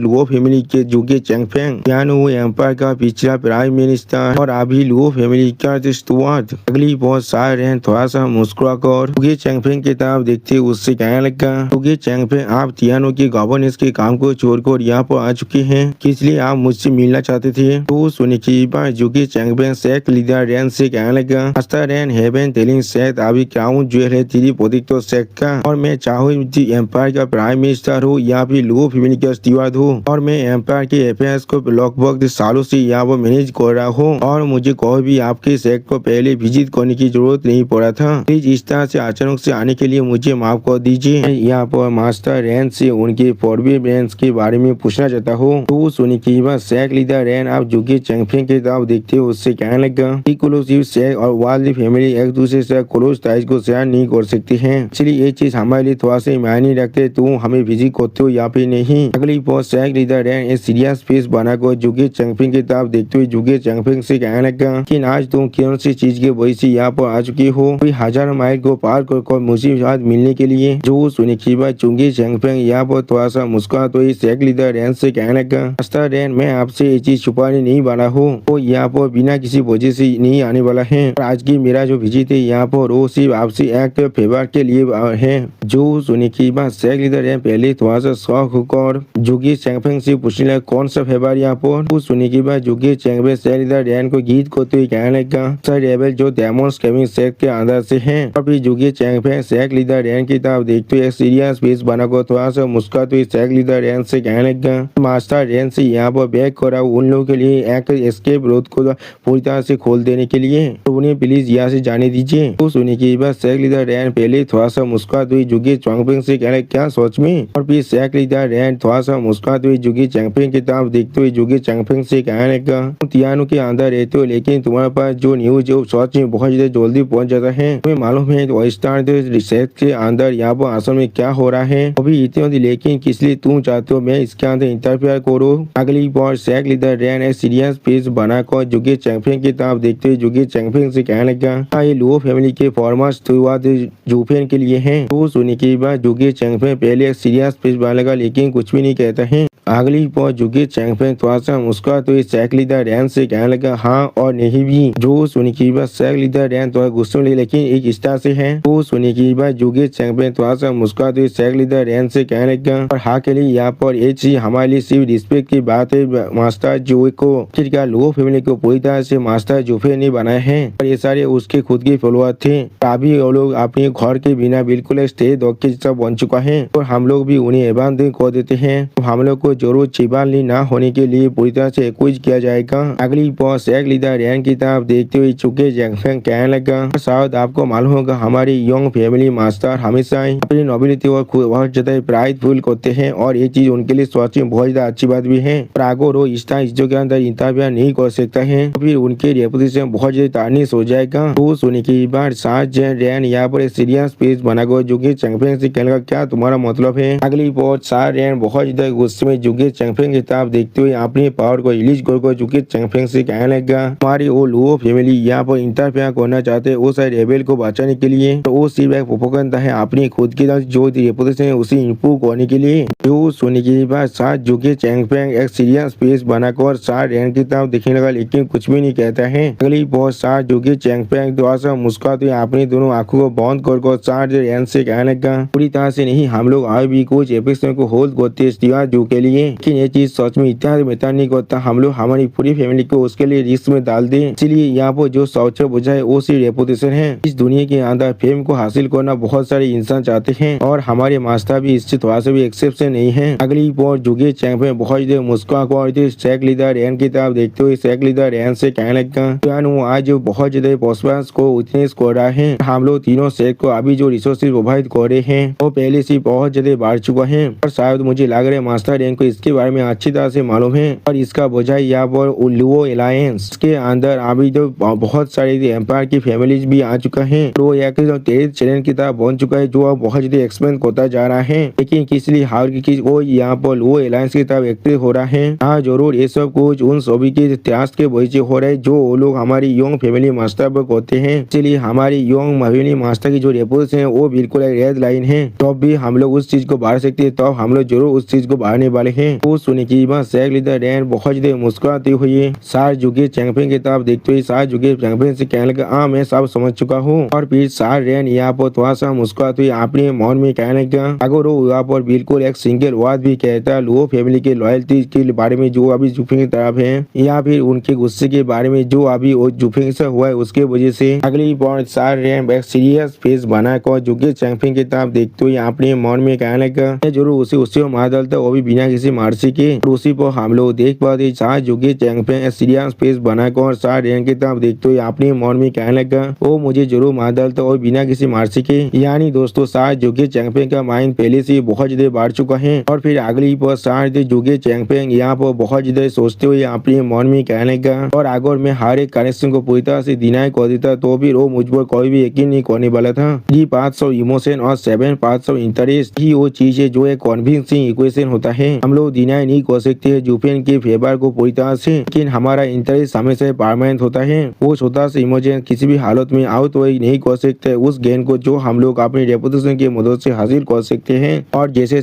लुओ फैमिली के जुगी चैंगफेंग वो एम्पायर का पिछला प्राइम मिनिस्टर और अभी लुओ फैमिली का स्टीवर्ड। अगली बहुत 60 रैन थोड़ा सा मुस्कुराकर जुगी चैंगफेंग की तरफ देखते उससे कहने लगा जुगी चैंगफेंग आप तियानो की गवर्नेंस के काम को छोड़कर यहाँ पर आ चुके हैं, इसलिए आप मुझसे मिलना चाहते थे। तो सुनने की बात जुगी चैंगफेंग सेक लीडर रैन से कहने लगा अस्ता रैन हेवन टेलिंग सेक अभी क्राउन ज्वेल है तेरी पोदिक तो सेक का, और मैं चाहूँ एम्पायर का प्राइम मिनिस्टर हो या फिर लुओ फैमिली का स्टीवर्ड हो, और मैं एम्पायर के अफेयर्स को लगभग सालों से यहाँ पर मैनेज कर रहा हूँ, और मुझे कोई भी आपके सेक को पहले विजिट करने की जरूरत नहीं पड़ा था। प्लीज इस तरह से अचानक से आने के लिए मुझे माफ कर दीजिए। यहाँ पर मास्टर रैन से उनके फॉरबी ब्रांड्स के बारे में पूछना चाहता हूँ। तो सुनी की बात सेक लीडर रैन आप जुगी चैंगफेंग के तरफ देखते हो उससे कहने लगा इकोलॉजी सेक और वाली फैमिली एक दूसरे से क्लोज टाइज को शेयर नहीं कर सकती हैं, इसलिए ये चीज हमारे लिए थोड़ा सा मायने रखते तो हमें विजिट करते हो या फिर नहीं। अगली पोस्ट सेक लीडर रैन एक सीरियस फेस बनाकर जुगी चैंगफेंग की तरफ देखते हुए जुगी चैंगफेंग से कहने लगा कि आज तुम कौन सी चीज के वजह से यहाँ पर आ चुकी हो, हजारों माइल को पार कर मुझे साथ मिलने के लिए। जो सुनी की बात जुगी चैंगफेंग यहाँ पर थोड़ा सा मुस्कुरा तो सेक लीडर रैन से कहने लगा अस्ता रैन मैं आपसे ये चीज छुपाने नहीं वाला हूँ, वो यहाँ पर बिना किसी वजह से नहीं आने वाला है। आज की मेरा जो विजिट है यहाँ पर वो सिर्फ आपसे एक फेवर के लिए है। जो सुनी की बात सेक लीडर रैन पहले थोड़ा सा शौक होकर जुगी चैंगफेंग से पूछने लगा कौन सा फेवर यहाँ पर। वो सुनी की बात जुगी चैंगफेंग सेक लीडर रैन को गीत करते हुए कहने लगा सर रेबल जो डेमोन्स केविंग सेक के अंदर से है। और फिर जुगी चैंगफेंग सेक लीडर रैन की तरफ देखते हुए एक सीरियस फेस बनाकर थोड़ा सा मुस्कुराते हुए सेक लीडर रैन से कहने लगा मास्टर रैन से यहाँ पर बैक करा उन लोगों के लिए एक एस्केप रोड को पूरी तरह से खोल देने के लिए, तो उन्हें प्लीज यहाँ से जाने दीजिए। तो सुनी की बात सेक लीडर रैन पहले थोड़ा सा मुस्कुराते हुए जुगी चैंगफेंग से कहने क्या सोच में। और फिर सेक लीडर रैन थोड़ा सा मुस्कुराते हुए जुगी चैंगफेंग की तरफ देखते हुए जुगी चैंगफेंग से कहने लगा तुम तियानो के अंदर रहते हो, लेकिन तुम्हारे पास जो न्यूज है सच में बहुत ज्यादा जल्दी पहुंच जाता है। तुम्हें मालूम है तो स्टार रिसर्च के अंदर यहाँ पर असल में क्या हो रहा है अभी इतनी, लेकिन किस लिए तुम चाहते हो मैं इसके अंदर इंटरफेयर करूँ। अगली बार सेक लीडर रैन एक सीरियस फेस बनाकर जुगी चैंगफेंग की तरफ देखते हुए जुगी चैंगफेंग से कहने लगा ये लुओ फैमिली के फॉर्मर स्टीवर्ड जूफेन के लिए है। तो सुनी की बात जुगी चैंगफेंग पहले एक सीरियस फेस बनेगा लेकिन कुछ भी नहीं कहता है। अगली बार जुगी चैंगफेंग थोड़ा सा मुस्कुरा तो सेक लीडर रैन से कहने लगा हाँ और नहीं भी। जो सुनी की बात सेक लीडर रैन थोड़ा गुस्से में लेकिन एक स्टार से है। तो सुनी की बात जुगी चैंगफेंग थोड़ा सा मुस्कुरा तो सेक लीडर रैन से कहने लगा और हाँ के लिए यहाँ पर ये चीज हमारे लिए सिर्फ रिस्पेक्ट की बात है। मास्टर जो को आखिरकार लुओ फैमिली को पूरी तरह से मास्टर जूफे ने बनाए हैं और ये सारे उसके खुद के फॉलोअर थे। अभी वो लोग अपने घर के बिना बिल्कुल स्टे डॉग के जैसा बन चुका है और हम लोग भी उन्हें अबांडन कर देते हैं। तो हम लोग को जरूर चिबाली ना होने के लिए पूरी तरह से एक्यूज किया जाएगा। अगली बार सेक लीडर रैन की तरफ देखते हुए जुगी चैंगफेंग कहने लगा शायद आपको मालूम होगा हमारी यंग फैमिली मास्टर हमेशा अपनी नोबिलिटी और बहुत ज्यादा प्राइड फील करते हैं और ये चीज उनके लिए सोच में बहुत ज्यादा अच्छी बात भी है। पर अगर वो इस चीजों के अंदर इंटरफेयर नहीं कर सकता है तो फिर उनके रेपुटेशन बहुत ज्यादा तार्निश हो जाएगा। तो सुनी की बात साथ रैन यहाँ पर सीरियस पेज बनाकर जुगी चैंगफेंग से कहने लगा क्या तुम्हारा मतलब है। अगली बार साथ रैन बहुत ज्यादा गुस्से में जुगी चैंगफेंग की तरफ देखते हुए अपने पावर को रिलीज कर जुगी चैंगफेंग से कहने लगा हमारी वो लुओ फैमिली यहाँ पर इंटरफेयर करना चाहते वो सारे रेबेल को बचाने के लिए, तो वो सिर्फ एक प्रोपेगेंडा है अपनी खुद की जो रेपुटेशन है उसे इम्प्रूव करने के लिए। जो सुनी की बात साथ जुगी चैंगफेंग एक सीरियस पेज बनाकर साथ रैन की तरफ देखने लगा लेकिन कुछ भी नहीं कहता है। अगली बार साथ जुगी चैंगफेंग थोड़ा सा मुस्कुराते हुए अपनी दोनों आंखों को बंद कर साथ रैन से कहने लगा पूरी तरह से नहीं हम लोग आज भी कुछ एपिसोड को होल्ड करते हैं जू के लिए। लिए, लेकिन ये चीज सच में इतना बेहतर नहीं होता हम लोग हमारी पूरी फैमिली को उसके लिए रिस्क में डाल दें। इसलिए यहाँ पर जो सबसे बुझा है वो सिर्फ रेपुटेशन है। इस दुनिया के अंदर फेम को हासिल करना बहुत सारे इंसान चाहते हैं और हमारे मास्टर भी इससे थोड़ा सा भी एक्सेप्शन नहीं है। अगली बार जुगे चैंपियन बहुत देर मुस्कुरा कर सेक लीडर रैन की तरफ देखते हुए सेक लीडर रैन से कहने लगा आज बहुत ज्यादा पॉस्पर्स को उतने स्कोर रहा है। हम लोग तीनों सेट को अभी जो रिसोर्सेज प्रोवाइड कर रहे हैं वो पहले से बहुत ज्यादा बढ़ चुका है और शायद मुझे लग रहा है मास्टर रैन को इसके बारे में अच्छी तरह से मालूम है और इसका बजाय यहाँ पर उल्लुओ अलायंस के अंदर अभी तो बहुत सारे एम्पायर की फैमिलीज भी आ चुका है। तो यह टेरिस चैलेंज की तरह बन चुका है जो अब बहुत ज्यादा एक्सपेंड होता जा रहा है, लेकिन किस लिए हार की वो यहाँ पर वो अलायंस की तरफ एक्टिव हो रहा है। हाँ जरूर ये सब कुछ उन सभी के इतिहास के वजह से हो रहा है जो वो लोग हमारी यंग फैमिली मास्टर पर होते हैं। इसलिए हमारी यंग फैमिली मास्टर की जो रेपुटेशन है वो बिल्कुल एक रेड लाइन है। तो भी हम लोग उस चीज को बढ़ा सकते हैं, तो हम लोग जरूर उस चीज को बढ़ाने वाले हैं। वो सुने की बात सेक लीडर रैन बहुत ज्यादा मुस्कुराती हुई सार जुगे चैंपियन की तरफ देखते हुए सार जुगे चैंपियन से कहने लगा हाँ मैं सब समझ चुका हूँ। और फिर सार रैन यहाँ पर थोड़ा सा मुस्कुराती हुई अपने मन में कहने लगा अगर वो यहाँ पर बिल्कुल एक सिंगल वर्ड भी कहता लो फैमिली के लॉयल्टी के बारे में जो अभी जुफिंग की तरफ है या फिर उनके गुस्से के बारे में जो अभी जुफिंग से हुआ है उसके वजह से अगली बार सार रैन एक सीरियस फेस बनाकर जुगे चैंपियन की तरफ देखते हुए अपने मन में कहने लगा जरूर उसे मार डालता वो भी बिना किसी मार्सी के। उसी पर हम लोग देख पाते सार जुगे चैंपियन सीरियस फेस बनाकर सार रैन की तरफ देखते हुए अपने मन में कहने लगा वो मुझे जरूर मार डालता और बिना किसी मार्सी के। यानी दोस्तों सार जुगे चैंपियन का माइंड पहले से बहुत ज्यादा बढ़ चुका है और फिर अगली पर सार जुगे चैंपियन यहाँ पर बहुत ज्यादा सोचते हुए अपने मन में कहने लगा और अगर मैं हर एक कनेक्शन को पूरी तरह से डिनाई कर देता तो भी वो मुझ पर कोई भी यकीन नहीं करने वाला था। 3 पार्ट्स ऑफ इमोशन और 7 पार्ट्स ऑफ इंटरेस्ट ही वो चीज है जो एक कन्विंसिंग इक्वेशन होता है। हम लोग डिनाई नहीं कर सकते जुफिन के फेवर को पूरी तरह से, लेकिन हमारा इंटरेस्ट हमेशा परमानेंट होता है। वो छोटा सा इमोशन किसी भी हालत में आउट तो नहीं कर सकते उस गेन को जो हम लोग अपनी रेपुटेशन की मदद से हासिल कर सकते हैं। और जैसे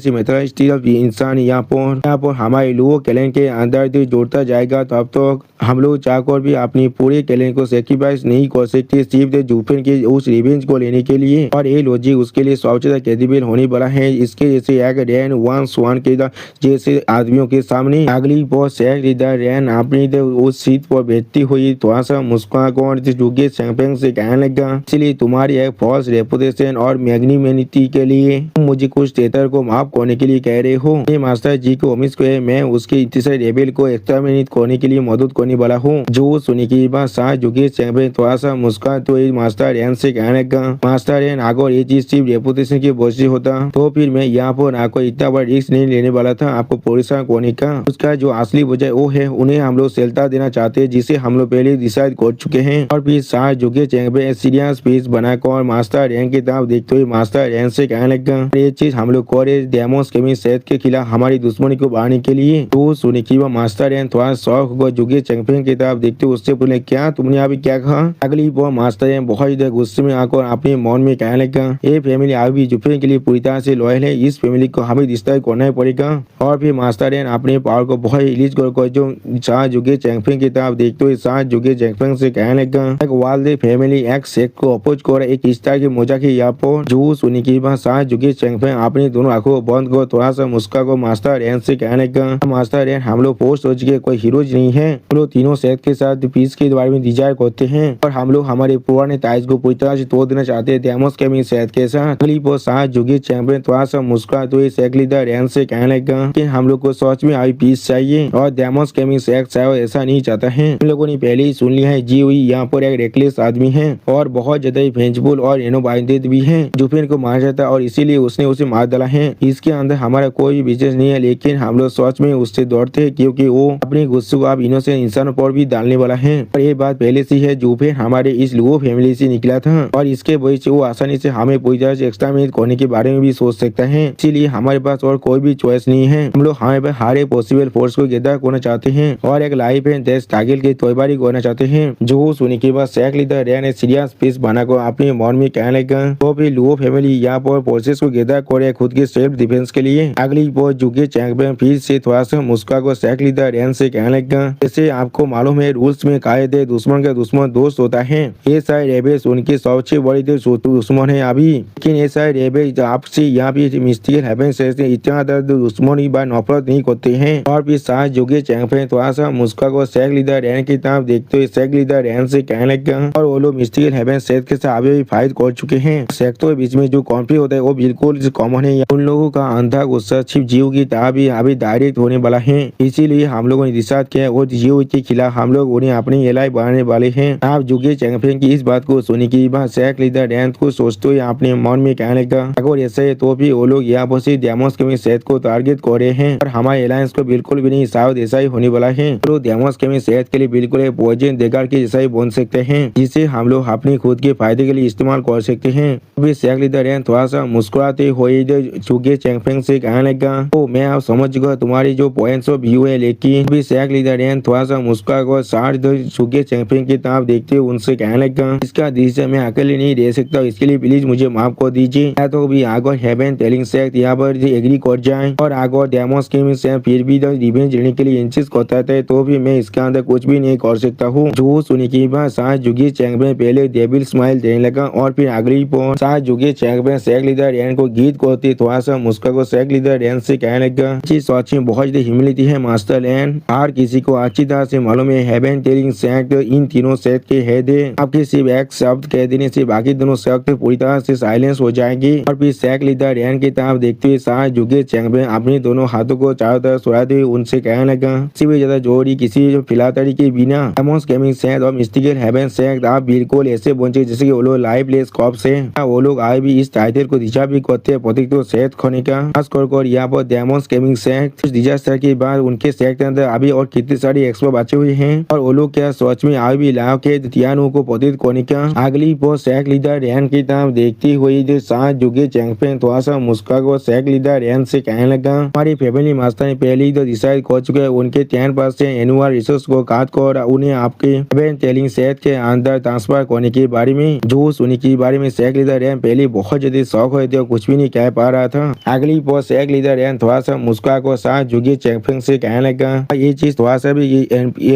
इंसान यहाँ पर हमारे लोगों कैलेंड के अंदर जोड़ता जाएगा तब तो हम लोग चाहकर भी अपनी पूरे कैलेंड को सेक्रीफाइस नहीं कर सकते सिर्फ जुफिन के उस रिवेंज को लेने के लिए। और ये लॉजिक उसके लिए सबसे ज्यादा क्रेडिबल होने वाला है। इसके जैसे एक रैन 1 के जैसे आदमियों के सामने अगली बार सेक लीडर रैन अपनी उस सीट पर बैठती हुई थोड़ा सा मुस्कुराकर जुगे चैंपियन से कहने लगा इसलिए तुम्हारी एक फॉल्स रेपुटेशन और मैग्निमेनिटी के लिए मुझे कुछ तेतर को माफ करने के लिए कह रहे हो। ये मास्टर जी को उम्मीद को है मैं उसके तीसरे रेबेल को एक्सटर्मिनेट करने के लिए मदद करने वाला हूँ। जो सुनने की बात सार जुगे चैंपियन थोड़ा सा मुस्कुरा तो मास्टर रैन से कहने लगा मास्टर रैन अगर ये चीज सिर्फ रेपुटेशन की वजह से होता तो फिर मैं यहाँ पर आपको इतना बड़ा रिस्क नहीं लेने वाला था आपको परेशान करने का। उसका जो असली वजह वो है उन्हें हम लोग सेल्ता देना चाहते हैं जिसे हम लोग पहले डिसाइड कर चुके हैं। और फिर सार जुगे चैंपियन सीरियस फेस बनाकर मास्टर रैन की तरफ देखते हुए मास्टर रैन से कहने लगा ये चीज हम लोग करे डेमोस केमी सेट के खिलाफ हमारी दुश्मनी को बढ़ाने के लिए। तो सुने की मास्टर रैन थोड़ा शौक हुआ जुगे चैंपियन की तरफ देखते हुए उससे बोले क्या तुमने अभी क्या कहा। अगली बार मास्टर रैन बहुत ज्यादा गुस्से में आकर अपने मन में कहने लगा ये फैमिली अभी जुफिन के लिए पूरी तरह से लॉयल है, इस फैमिली को हमें डिस्ट्रॉय करना ही पड़ेगा। और फिर मास्टर रैन अपने पावर को बहुत रिलीज कर जो शाह जुगे चैंपियन की तरफ देखते हुए शाह जुगे चैंपियन से कहने लगा एक वाल्दे फैमिली एक सेक को अपोज कर एक इस तरह की मजाक है यहाँ पर। जो सुनी की बात शाह जुगे चैंपियन अपनी दोनों आंखों बंद कर थोड़ा सा मुस्का को मास्टर रैन से कहने लगा मास्टर रैन हम लोग पोस्ट हो चुके कोई हीरोज नहीं है। हम लोग तीनों सेट के साथ पीस के बारे में डिजायर करते हैं और हम लोग हमारे पुराने ताइज को पूरी तरह से तोड़ देना चाहते हैं डेमोस केमी सेट के साथ। अगली बार शाह जुगे चैंपियन थोड़ा सा मुस्कुरा तो इस सेक लीडर रैन से कहने लगा कि हम लोग को सच में अभी पीस चाहिए और डेमोस केमी सेट शायद ऐसा नहीं चाहता है। हम लोगों ने पहले ही सुन लिया है जी हुई यहाँ पर एक रेकलेस आदमी है और बहुत ज्यादा ही भेंचबुल और इनोवाइटेड भी है। जुफिन को मार जाता है और इसीलिए उसने उसे मार डाला है। इसके अंदर हमारा कोई भी बिजनेस नहीं है, लेकिन हम लोग सच में उससे दौड़ते हैं क्योंकि वो अपने गुस्से को अब इनोसेंट इंसानों पर भी डालने वाला है। और ये बात पहले से है जुफिन हमारे इस लुओ फैमिली से निकला था और इसके वजह से वो आसानी से हमें पूरी तरह से एक्सटरमिनेट करने के बारे में भी सोच सकता है। इसीलिए हमारे पास और कोई भी चॉइस नहीं है। हम लोग हमारे पास हर एक पॉसिबल फोर्स को गैदर करना चाहते हैं और एक लाइफ एंड डेथ स्ट्रगल की तैयारी करना चाहते हैं। जो सुनने के बाद सेक लीडर रैन ने सीरियस फेस बनाकर अपने मन में कहने लगा तो फिर लुओ फैमिली यहाँ पर फोर्सेस को गैदर करे खुद के सेल्फ डिफेंस के लिए। अगली बार जुगे चैंपियन फिर से थोड़ा सा मुस्का को सेक लीडर रैन से कहने लगा जैसे आपको मालूम है रूल्स में कायदे दुश्मन का दुश्मन दोस्त होता है। ये सारे रेबेस उनकी सबसे बड़ी दुश्मन है अभी, लेकिन ये सारे रेबेस आपसे यहाँ भी मिस्टेक हैपन से इतना दर्द दुश्मनी बाद नफरत नहीं करते हैं। और फिर सास जुगे चैंगफेंग थोड़ा सा मुस्का को सेक लीडर रैन की तरफ देखते हुए सेक लीडर रैन से कहने लगा और वो लोग मिस्टिकल हेवन सेट के साथ अभी भी फाइट कर चुके हैं। सेक्टों के बीच में जो कॉन्फ्लिक्ट होता है वो बिल्कुल कॉमन है। उन लोगों का अंधा गुस्सा सिर्फ जीव की तरह भी अभी डायरेक्ट होने वाला है, इसीलिए हम लोगों ने डिसाइड किया और जीव के खिलाफ हम लोग उन्हें अपनी एलाई बनाने वाले हैं। आप जुगे चैंगफेंग की इस बात को सुनने के बाद सेक लीडर रैन को सोचते हुए अपने मन में कहने लगा अगर ऐसा है तो भी वो लोग यहाँ पर सिर्फ डेमोस केमिस्ट सेट को टारगेट कर रहे हैं और हमारे एलायंस को बिल्कुल भी नहीं, शायद ऐसा ही होने वाला है। तो डेमोस केमिस्ट सेट के लिए बिल्कुल एक पॉइजन देगार के जैसा ही बन सकते हैं जिसे हम लोग अपने खुद के फायदे के लिए इस्तेमाल कर सकते हैं। अभी सेक लीडर रैन थोड़ा सा मुस्कुराते हुए जुगे चैंगफेंग से कहने लगा तो मैं आप समझ गया तुम्हारी जो पॉइंट्स ऑफ व्यू है, लेकिन अभी सेक लीडर रैन थोड़ा सा मुस्कुरा सारे जुगे चैंगफेंग की तरफ देखते हुए उनसे कहने लगा इसका डिसीजन मैं अकेले नहीं दे सकता, इसके लिए प्लीज मुझे माफ कर दीजिए। या तो भी आगो हेवन टेलिंग सेक्ट यहाँ पर एग्री कर जाए और आगो डेमोस केमिस्ट से फिर भी रिवेंज लेने के लिए इंसिस्ट करता है तो भी मैं इसके अंदर कुछ भी नहीं कर सकता हूँ। जो सुनी की बात सास जुगे चैंगफेंग पहले डेविल स्माइल देने लगा और फिर अगली पोर सास जुगे चैंगफेंग सेक लीडर रैन को गीत करती थोड़ा सा मुस्का को सेक लीडर रैन से कहने लगा सच में बहुत ह्यूमिलिटी है मास्टर रैन, हर किसी को अच्छी तरह से मालूम है हेवन टेलिंग सेक्ट इन तीनों सेक्ट के हेड है। आपके सिर्फ एक शब्द कह देने से बाकी दोनों सेक्ट पूरी तरह से साइलेंस हो जाएगी। और फिर सेक लीडर रैन की तरफ देखते हुए सास जुगे चैंगफेंग अपने दोनों हाथों को चारों तरफ सुराते हुए उनसे कहने लगा किसी भी ज्यादा जोड़ी किसी फिलातरी के बिना डेमोस केमिस्ट सेक्ट और मिस्टिकल हेवन सेक्ट आप बिल्कुल ऐसे पहुंचे जैसे कि वो लोग लाइफलेस कॉप्स है। वो लोग आए भी इस टाइटल को दिशा भी करते हैं प्रतीक तो सेहत खोने का खास कर यहाँ पर डेमोस केमिस्ट सेक्ट डिजास्टर के बाद उनके सेक्ट के अंदर अभी और कितनी सारी एक्सपो बचे हुए हैं और वो लोग क्या सोच में आए भी लाभ के तियानो को प्रतीत करने का। अगली पोस्ट सेक लीडर रैन की तरफ देखती हुई जो सास जुगे चैंगफेंग थोड़ा सा मुस्का को सेक लीडर रैन से कहने लगा हमारी फैमिली मास्टर ने पहले ही तो डिसाइड कर चुके हैं उनके 10% एनुअल रिसोर्स को काट कर उन्हें आपके हेवन टेलिंग सेट के अंदर ट्रांसफर करने के बारे में जो सुनी के बारे में सेक लीडर रैन पहले बहुत ज्यादा शौक हुए थे और कुछ भी नहीं कह पा रहा था। अगली पोस्ट सेक लीडर रैन थोड़ा सा मुस्का को सास जुगे चैंगफेंग से कहने लगा ये चीज थोड़ा सा भी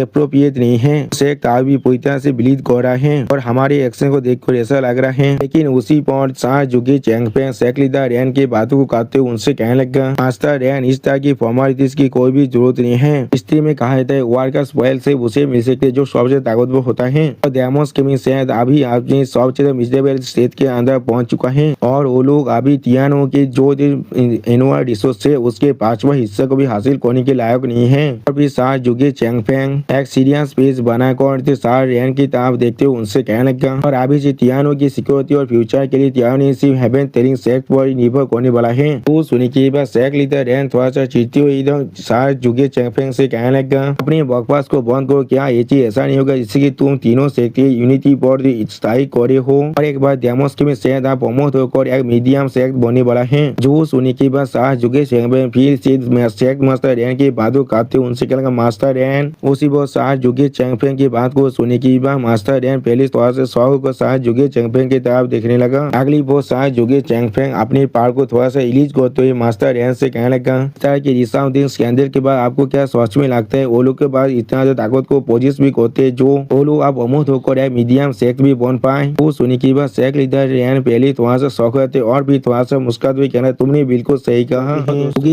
अप्रोप्रिएट नहीं है, सेक्ट आज भी पूरी तरह से ब्लीड कर रहा है और हमारे एक्शन को देखकर ऐसा लग रहा है। लेकिन उसी पर सास जुगे चैंगफेंग सेक लीडर रैन की बातों को काटते हुए उनसे कहने लगा मास्टर रैन इस तरह की फॉर्मेलिटीज की कोई भी जरूरत नहीं है। हिस्ट्री में कहा जाता है वार का स्पॉइल से उसे मिल सकते जो सबसे ताकतवर होता है और डेमोस केमिस्ट सेक्ट अभी अपने सबसे मिजरेबल स्टेट के अंदर पहुंच चुका है और वो लोग अभी तियानो के जो एनुअल रिसोर्स है उसके 5वां हिस्सा को भी हासिल करने के लायक नहीं है। और फिर सास जुगे चैंगफेंग एक सीरियस पेज बनाकर सास रैन की तरफ देखते हुए उनसे कहने लगा और अभी से तियानो की सिक्योरिटी और फ्यूचर के लिए तियानो सिर्फ हेवन टेलिंग सेक्ट पर निर्भर करने वाला है। तो सुनी के बाद सेक लीडर रैन थोड़ा सा चिढ़ते हुए इधर सास जुगे चैंगफेंग से कहने लगा अपने बकवास को बंद करो, क्या ये चीज ऐसा नहीं होगा जिससे कि तुम तीनों सेक्ट की यूनिटी पर स्थायी करे हो और एक बार डेमोस के में सेक्ट आप प्रमोट होकर एक मीडियम सेक्ट बनने वाला है। जो सुनी के बाद सास जुगे चैंगफेंग फिर से सेक्ट मास्टर रैन की बातों काटते उनसे कहने लगा मास्टर रैन उसी पर सास जुगे चैंगफेंग की बात को सुनने के बाद मास्टर रैन पहले थोड़ा सा शौक को सास जुगे चैंगफेंग की तरफ देखने लगा। अगली वो सास जुगे चैंगफेंग अपने पार को थोड़ा सा रिलीज करते हुए मास्टर रैन से कहने लगा इस तरह की रिसाउंडिंग स्कैंडल के बाद आपको क्या सोच में लगता है वो लोग के बाद इतना ज्यादा ताकत को पोजिस भी करते जो वो लोग आप अमूत होकर एक मीडियम सेक्ट भी बन पाए। वो सुनी की बात सेक्ट लीडर रैन पहले थोड़ा सा शौक रहते और भी थोड़ा सा मुस्कुराते हुए कहना तुमने बिल्कुल सही कहा।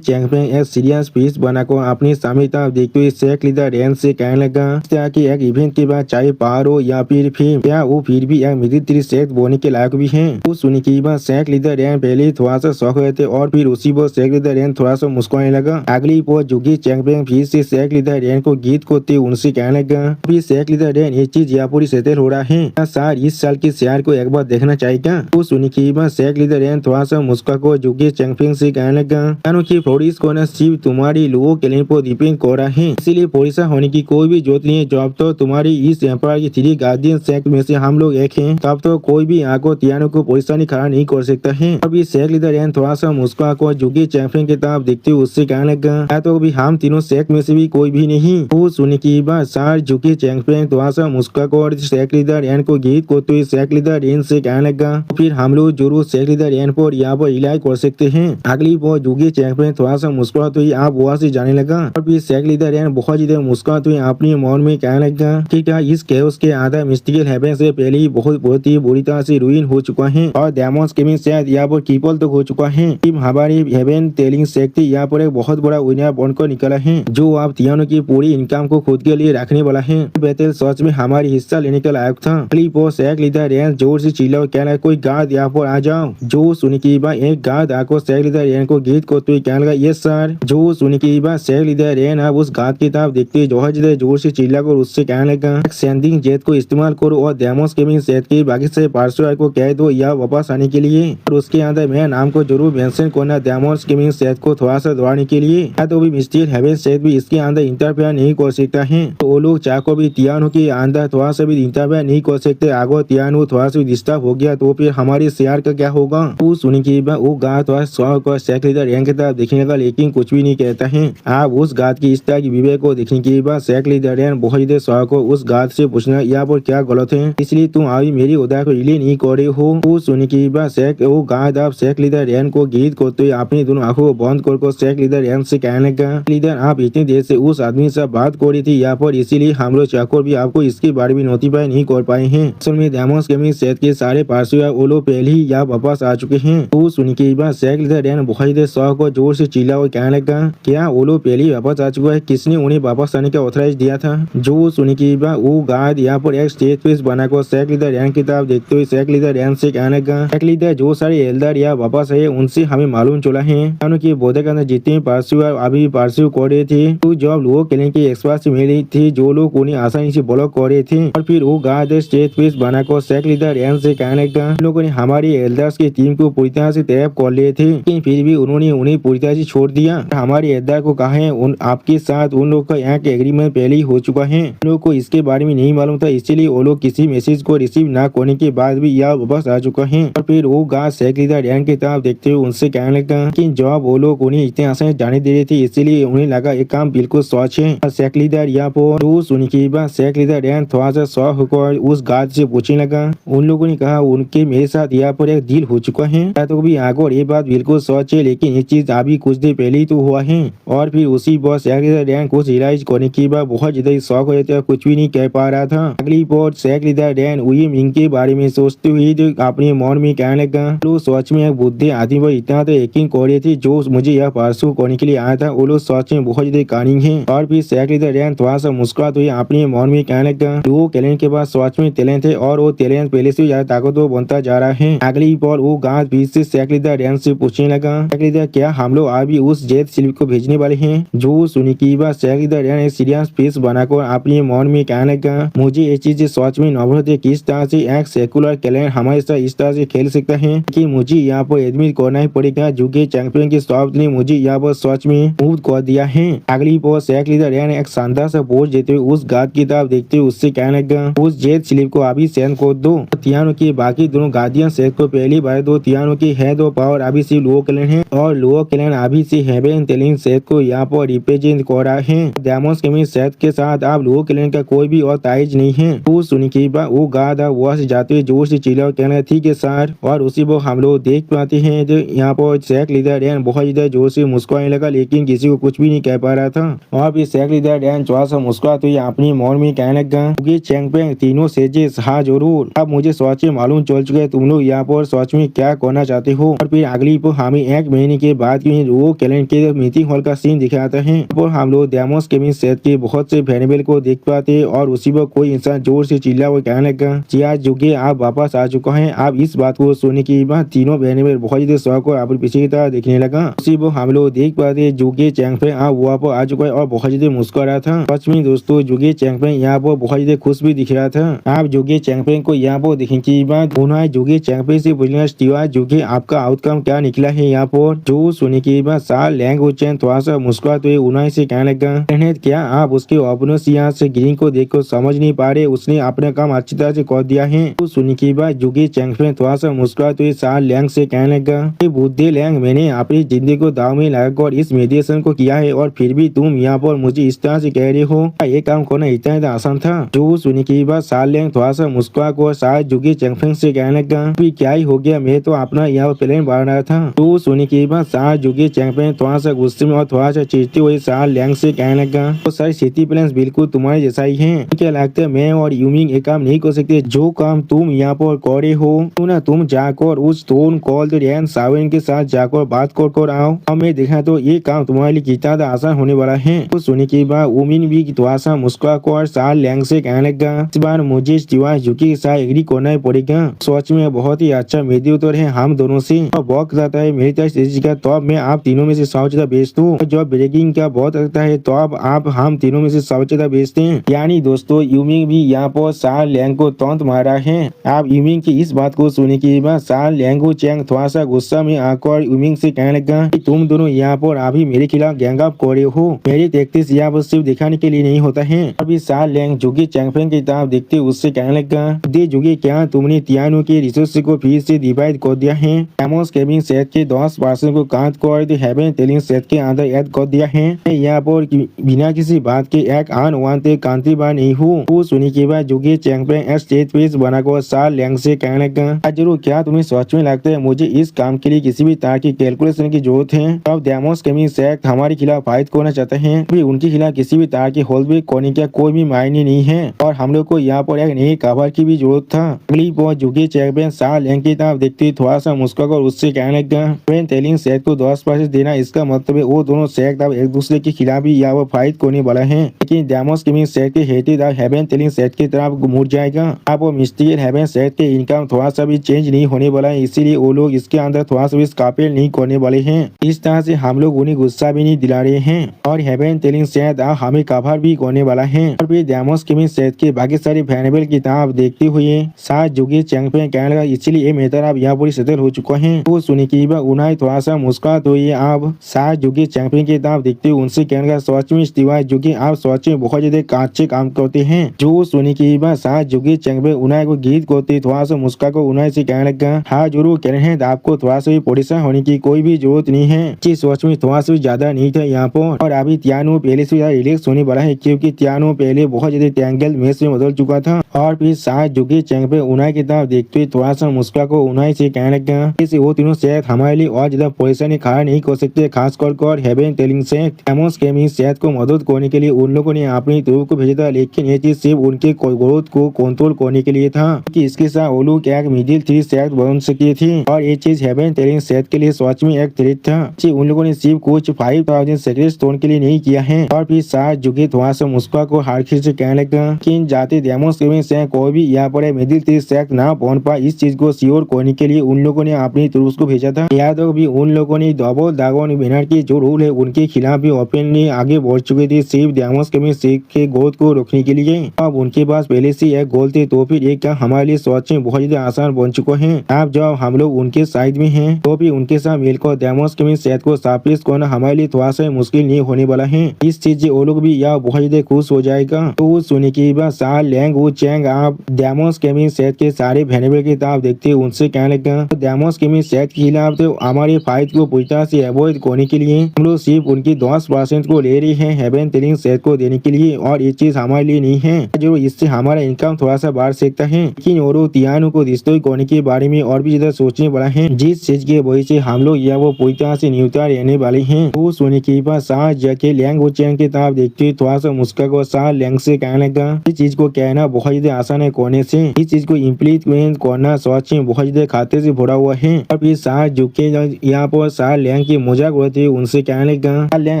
चैंगफेंग एक सीरियस पीस बनाकर अपनी सामने तरफ देखते हुए सेक्ट लीडर रैन से कहने लगा इस तरह की एक इवेंट के बाद चाहे पार हो या फिर क्या वो फिर भी एक मिलिट्री सेक्ट बनने के लायक भी है। वो सुनी की बात सेक्ट लीडर रैन पहले थोड़ा सा शौक रहते और फिर उसी पर सेक्ट लीडर रैन थोड़ा सा मुस्कुराने लगा। अगली पोस्ट जुगे चैंगफेंग फिर से सेक्ट लीडर रैन को गीत करते उनसे कहने लगा फिर सेक्ट लीडर रैन ये चीज यहाँ पूरी सेटल हो रहा है क्या सर इस साल के शेयर को एक बार देखना चाहिए। वो सुनी की बात सेक्ट लीडर रैन थोड़ा सा मुस्कुरा को जुगे चैंगफेंग से कहने लगा की फोर्स को न सिर्फ तुम्हारी लोगों के लिए डिपेंड कर रहा है, इसीलिए पोलिसा होने की कोई भी जरूरत नहीं है। जब तो तुम्हारी इस एम्पायर की 3 गार्डियन सेक्ट में से हम लोग एक हैं तब तो कोई भी आको तियानो को पोलिसा नहीं खड़ा नहीं कर सकता है। अभी सेक्ट लीडर रैन थोड़ा सा मुस्कुरा को जुगे चैंगफेंग की तरफ देखते हुए उससे कहने लगा तो अभी हम तीनों सेक्ट में से भी कोई भी नहीं। वो सुनने की बात सार जुगे चैंगफेंग थोड़ा सा मुस्कुरा को सेक्ट लीडर रैन को गीत करते हुए सेक्ट लीडर रैन से कहने लगा फिर हम लोग जरूर सेक्ट लीडर रैन पर यहाँ पर इलाज कर सकते हैं। अगली वो जुगे चैंगफेंग थोड़ा सा मुस्कुराते हुए आप वहाँ से जाने लगा और फिर सेक्ट लीडर रैन बहुत ज्यादा मुस्कुराते हुए अपने मन में कहने लगा कि क्या इस केओस के आधा मिस्टिकल हेवन से पहले ही बहुत ही बुरी तरह से रुइन हो चुका है और डेमोस केमिस्ट शायद यहाँ पर कीपल तक हो चुका है। हमारी हेवन टेलिंग सेक्ट यहाँ पर एक बहुत बड़ा विनर बनकर निकला है, जो आप तियानो की पूरी इनकम को खुद के लिए रखने वाला है। बैटल सच में हमारी हिस्सा लेने के लायक था। क्लिप और सैक लीडर रैन जोर से चिल्ला और कहना कोई गार्ड यहाँ पर आ जाओ। जो सुनी की बात एक गार्ड आकर सैक लीडर रैन को गीत को तो कहने लगा यस सर। जो सुनी की बात सैक लीडर रैन अब उस गार्ड की तरफ देखते जोर से चिल्ला कर उससे कहने लगा सेंडिंग जेट को इस्तेमाल करो और डेमोस गेमिंग सेट के बाकी से पार्सर को कह दो या वापस आने के लिए, और उसके अंदर मेरा नाम को जरूर मेंशन करना डेमोस गेमिंग सेट को थोड़ा सा दौड़ाने के लिए। या तो भी मिस्टर हेवन सेट भी इसके अंदर इंटरफेयर नहीं कर सकता है, तो वो लोग चाको भी तियानो के अंदर थोड़ा सा भी इंटरफेयर नहीं कर सकते। आगो तियानो थोड़ा सा डिस्टर्ब हो गया तो फिर हमारे शेयर का क्या होगा। वो सुनी की वो गार्ड थोड़ा सौ को सैक लीडर रैन की तरफ देखने का लेकिन कुछ भी नहीं कहता है। आप उस गार्ड की इस तरह की विवेक को देखने के बाद सैक लीडर रैन बहुत देर सौ को उस गार्ड से पूछना यहाँ पर क्या गलत है, इसलिए तुम अभी मेरी उदार को रिलीज नहीं कर रहे हो। वो सुनी की बात सैक वो गार्ड आप सैक लीडर रैन को गीत करते अपनी दोनों आंखों को बंद कर सैक लीडर रैन से कहने लगा लीडर आप इतनी देर से उस आदमी से बात कर रही थी यहाँ पर, इसीलिए हम लोग चाकोर भी आपको इसके बारे में नोटिफाई नहीं कर पाए हैं। असल में डेमोस गेमिंग सेट के सारे पार्सर वो लोग पहले ही यहाँ वापस आ चुके हैं। वो सुनी की बात सैक लीडर रैन बहुत देर सौ को जोर से चिल्ला और कहने लगा क्या वो लोग पहले ही वापस आ चुका है, किसने उन्हें वापस आने का ऑथराइज दिया था। जो सुनी की बात वो गार्ड यहाँ पर एक स्टेज पीस बनाकर सैक लीडर रैन की तरफ देखते हुए सैक लीडर रैन से कहने लगा सैक लीडर जो सारे एल्डर यहाँ वापस आए उनसे हमें मालूम चला है कि बौद्ध के अंदर जितने पार्सर अभी पार्सर कर रहे थे, तो जब लोगों के लिए एक्सपर्ट मिली थी जो लोग उन्हें आसानी से ब्लॉक कर रहे थे, और फिर वो गार्ड स्टेज पीस बनाकर सैक लीडर रैन से कहने लगा लोगों ने हमारी एल्डर्स की टीम को पूरी तरह से तैयार कर लिए थे, लेकिन फिर भी उन्होंने उन्हें पूरी तरह से छोड़ दिया। हमारे एल्डर को कहा है आपके साथ उन लोग का यहाँ के एग्रीमेंट पहले ही हो चुका है, उन लोग को इसके बारे में नहीं मालूम था, इसीलिए वो लोग किसी मैसेज को रिसीव न करने के बाद भी यहाँ वापस आ चुका है। और फिर वो गार्ड सैक लीडर रैन की तरफ देखते हुए उनसे कहने लगा कि जब वो लोग उन्हें इतने आसानी जाने दे रहे थे इसीलिए उन्हें लगा एक काम बिल्कुल सच है। सैक लीडर यहाँ पर सुनी की बात सैक लीडर रैन थोड़ा सा शौक होकर उस गार्ड से पूछने लगा उन लोगों ने कहा उनके मेरे साथ यहाँ पर एक डील हो चुका है, तो भी आगे और ये बात बिल्कुल सच है, लेकिन ये चीज अभी कुछ देर पहले ही तो हुआ है। और फिर उसी पर सैक लीडर रैन कुछ रियलाइज करने के बाद बहुत ज्यादा शौक हो जाता, कुछ भी नहीं कह पा रहा था। अगली बार सैक लीडर रैन वही मिंग के बारे में सोचते हुए जो अपने मन में कहने लगा तो सच में एक बुद्धि आदमी पर इतना तो यकीन कर रही थी जो मुझे यह पार्सू करने के लिए आया था, वो लोग सच में बहुत ज्यादा कानिंग है। और फिर सैक लीडर रैन थोड़ा सा मुस्कुराते हुए अपने मन में कहने लगा वो टैलेंट के बाद सच में टैलेंट है और वो टैलेंट पहले से ज्यादा ताकतवर बनता जा रहा है। अगली बार वो गार्ड फिर से सैक लीडर रैन से पूछने लगा सैक लीडर क्या हम लोग अभी उस जेट स्लिप को भेजने वाले हैं। जो सुनी की बात सैक लीडर रैन एक सीरियस फेस बनाकर अपने मन में कहने लगा मुझे ये चीज सच में नवरत है किस तरह से एक सेकुलर कैलेंडर हमारे साथ इस तरह से खेल सकता है कि मुझे यहाँ पर एडमिट करना ही पड़ेगा। जुगे चैंपियन के शब्द ने मुझे यहाँ पर सच में मूव कर दिया है। अगली बार सैक लीडर रैन एक शानदार सा पोज देते हुए उस गार्ड की तरफ देखते हुए उससे कहने लगा उस जेट स्लिप को अभी सेंड कर दो। तियानो के बाकी दोनों गार्डियन सेट को पहली बार दो तियानो की है दो पावर अभी से लो कैलेंडर है और लो कैलेंडर अभी से हेवन टेलिंग सेट को यहाँ पर रिप्रेजेंट कर रहा है। डेमोस गेमिंग सेट के साथ आप लो कैलेंडर का कोई भी और ताइज नहीं है। वो सुनी की बात वो गार्ड वहां से जाते हुए जोर से चिल्ला और कहना ठीक है सर। और उसी वो हम लोग देख पाते हैं जो यहाँ पर सैक लीडर रैन बहुत ज्यादा जोर से मुस्कुराने लगा, लेकिन किसी को कुछ भी नहीं कह पा रहा था। और फिर सैक लीडर रैन थोड़ा सा मुस्कुराते हुए अपनी मौन में कहने लगा चैंपियन तीनों सेजेस हाँ जरूर, अब मुझे सच में मालूम चल चुका है तुम लोग यहाँ पर सच में क्या करना चाहते हो। और फिर अगली पर हमें एक महीने के बाद वो कैलेंडर के मीटिंग हॉल का सीन दिखाता है और हम लोग डेमोस गेमिंग सेट के बहुत से वेरिएबल को देख पाते हैं। और उसी पर कोई इंसान जोर से चिल्ला वो कहने लगा जी आज जुगे आप वापस आ चुका है। आप इस बात को सुनने के बाद तीनों वेरिएबल बहुत ज्यादा शौक और अपने पीछे की तरह देखने लगा। उसी पर हम लोग देख पाते जुगे चैंपियन आप वहाँ पर आ चुका है और बहुत ज्यादा मुस्कुरा था। सच में दोस्तों जुगे चैंपियन यहाँ पर बहुत ज्यादा खुश भी दिख रहा था। आप जुगे चैंपियन को यहाँ पर देखने के बाद उन्होंने जुगे चैंपियन से पूछना जुगे आपका आउटकम क्या निकला है। यहाँ पर जो सुनने के बाद साल लैंग उच्चैन थोड़ा सा मुस्कुराते हुए उन्होंने से कहने लगा क्या आप उसके ओपोनेंट यहाँ से ग्रीन को देखकर समझ नहीं पा रहे, उसने अपना काम अच्छी तरह से कर दिया है। तो सुनने के बाद जुगे चैंपियन थोड़ा सा मुस्कुराते हुए साल लैंग से कहने लगा बुद्धि लैंग मैंने अपनी जिंदगी को दाव में लगाकर इस मेडिटेशन को किया है और फिर भी तुम यहाँ पर मुझे इस तरह से कह रहे हो, ये काम करना इतना आसान था। जो सुनने के बाद साल लैंग थोड़ा सा मुस्कुरा कर साल जुगे चैंपियन से कहने लगा क्या ही हो गया, मैं तो अपना यहाँ प्लान बढ़ रहा था। तो सुनने के बाद साल जुगे चैंपियन थोड़ा सा गुस्से में और थोड़ा सा चीखते हुए साल लैंग से कहने लगा तो सारी सिटी प्लान बिल्कुल तुम्हारे जैसा ही है। क्या लगता है मैं और यूमिंग एक काम नहीं कर सकते, जो काम तुम यहाँ पर करे हो तो ना तुम जाकर उस टोन कॉल रैन सावन के साथ जाकर बात कर आओ, हम में देखा तो ये काम तुम्हारे लिए कितना ज्यादा आसान होने वाला है। तो सुनने के बाद उमिन भी थोड़ा सा मुस्कुराकर सा लैंग से कहने लगा, इस बार मुझे सिवाय झुकी के साथ एग्री करना ही पड़ेगा। सोच में बहुत ही अच्छा मेडिएटर है हम दोनों से। और बहुत जाता है मेरी तरफ का, तो अब मैं आप तीनों में से सबसे बेस्ट हूँ। जो ब्रेकिंग का बहुत लगता है तो अब आप हम तीनों में से सबसे ज्यादा बेस्ट हैं। यानी दोस्तों यूमिंग भी यहाँ पर सा लैंग को तौंत मारा है। आप यूमिंग की इस बात को सुनने के बाद सा लैंग चैंग थोड़ा सा गुस्सा में आकर यूमिंग से कहने लगा, तुम दोनों यहाँ पर अभी मेरे खिलाफ गैंग अप कर रहे हो। मेरी टैक्टिक्स यहाँ पर सिर्फ दिखाने के लिए नहीं होता है। अभी सा लैंग जुगी चैंपियन की तरफ देखते उससे कहने लगा, दे जुगी क्या तुमने तियानो के रिसोर्स को फिर से डिवाइड कर दिया है। एमोस गेमिंग सेट के 10% को काट कर हेवन टेलिंग सेट के अंदर ऐड कर दिया है। मैं यहाँ पर बिना किसी बात के एक अनवांटेड कांट्री बार नहीं हूँ। वो सुनी के बाद जुगी चैंपियन एक स्टेज पेज बनाकर सा लैंग से कहने लगा, जरूर क्या तुम्हें सच में लगता है मुझे इस काम के लिए किसी भी तरह की कैलकुलेशन की जरूरत है। अब डेमोस गेमिंग सेट हमारे खिलाफ फाइट करना चाहते हैं, भी उनके खिलाफ किसी भी तरह की होल्डबैक करने का कोई भी मायने नहीं है। और हम लोग को यहाँ पर एक नई कवर की भी जरूरत था। अगली बार जुगी चैंपियन सा लैंग की तरफ देखते थोड़ा सा मुस्कुराकर उससे कहने लगा, हेवन टेलिंग सेट को 10% देना, इसका मतलब है वो दोनों सेट अब एक दूसरे के खिलाफ ही यहाँ पर फाइट करने वाला है। लेकिन डेमोस गेमिंग सेट के हेटेड अब हेवन टेलिंग सेट की तरफ मुड़ जाएगा। अब वो मिस्टीरियल हेवन सेट के इनकम थोड़ा सा भी चेंज नहीं होने वाला है, इसीलिए वो लोग इसके अंदर थोड़ा सा भी स्कापेल नहीं करने वाले हैं। इस तरह से हम लोग उन्हें गुस्सा भी नहीं दिला रहे हैं और हेवन टेलिंग सेट हमें कवर भी करने वाला है। और भी डेमोस गेमिंग सेट के बाकी सारी फैनेबल की तरफ देखते हुए साथ जुगी चैंपियन कहने लगा, इसलिए ये मैटर अब यहाँ पर सेटल हो चुका है। वो सुनी की उन्हें थोड़ा सा मुस्कुराते हुए अब साथ जुगी चैंपियन की तरफ देखते हुए उनसे कहने लगा, सच में सिवाय जुगी आप सच में बहुत ज्यादा अच्छे काम करते हैं। जो सुनी की साथ जुगी चैंपियन उन्हें को गीत करते थोड़ा सा मुस्कुराकर उन्हें से कहने लगा, हाँ जरूर कह रहे हैं, आपको थोड़ा सा भी परेशान होने की कोई भी जरूरत नहीं है। जी सोच में थोड़ा सा ज्यादा नहीं था यहाँ पर। और अभी तियानो पहले से ज्यादा रिलैक्स होने वाला है, क्योंकि तियानो पहले बहुत ज्यादा टैंगल मैच में बदल चुका था। और फिर साथ जुगी चैंपियन उन्हें की तरफ देखते हुए थोड़ा सा मुस्कुराकर उन्हें से कहने लगा, इसे वो तीनों सेट हमारे लिए और ज्यादा परेशानी खड़ा नहीं कर सकते, खास कर हेवन टेलिंग सेट डेमोस गेमिंग सेट को मदद करने के लिए उन लोगों ने अपनी तरफ को भेजा था। लेकिन ये चीज सिर्फ उनके ग्रोथ को कंट्रोल करने के लिए था कि इसके साथ वो लोग एक मिडिल 3 सेट बन सकती थी। और ये चीज हेवन टेलिंग सेट के लिए सच में एक थ्रेट था। उन लोगों ने सिर्फ कुछ 5000 सेक्रेट स्टोन के लिए नहीं किया है। और फिर साथ जुगे थोड़ा सा मुस्कुरा को हार खींच से कहने लगा कि जाते डेमोस गेमिंग सेट कोई भी यहाँ पर मिडिल 3 सेट ना पहुंच पाए, इस चीज को श्योर करने के लिए उन लोगों ने अपनी तरफ को भेजा था। याद हो भी उन लोगों ने डबल ड्रैगन विनर की जो रूल है उनके खिलाफ भी ओपनली आगे बढ़ चुके थे, सिर्फ डेमोस गेमिंग सेट के ग्रोथ को रोकने के लिए। अब उनके पास पहले से एक गोल थे, तो फिर एक काम हमारे लिए सोच में बहुत ज्यादा आसान बन चुका है। अब जब हम लोग उनके साइड में हैं, तो भी उनके साथ मिलकर डेमोस गेमिंग सेट को साबित करना हमारे लिए थोड़ा सा मुश्किल नहीं होने वाला है। इस चीज से वो लोग भी यह बहुत ज्यादा खुश हो जाएगा। तो सुनने के बाद सा लैंग वो चैंग आप डेमोस गेमिंग सेट के सारे वेनेबल की तरफ देखते उनसे कहने लगा, डेमोस गेमिंग सेट के खिलाफ तो हमारे फाइट को पूरी तरह से अवॉइड करने के लिए हम लोग सिर्फ उनकी 10% को ले रहे हैं हेवन टेलिंग सेट को देने के लिए। और ये चीज हमारे लिए नहीं है, जो इससे हमारा इनकम थोड़ा सा बढ़ सकता है। लेकिन और तियानो को रिश्तों करने के बारे में और भी ज्यादा सोचने वाला है, जिस चीज के वजह से हम लोग या वो पूरी तरह से न्यूट्रल रहने वाले हैं। वो सुनने के बाद साथ जाके लैंग वो चैन की तरफ देखते थोड़ा सा मुस्कुरा साथ लैंग से कहने लगा, इस चीज को कहना बहुत ज्यादा आसान है करने से, इस चीज को इम्प्लीमेंट करना सोच में बहुत ज्यादा खाते से भरा हुआ है। और फिर साथ झुके यहाँ पर साथ लैंग की मजाक होती उनसे कहने लगा, लैंग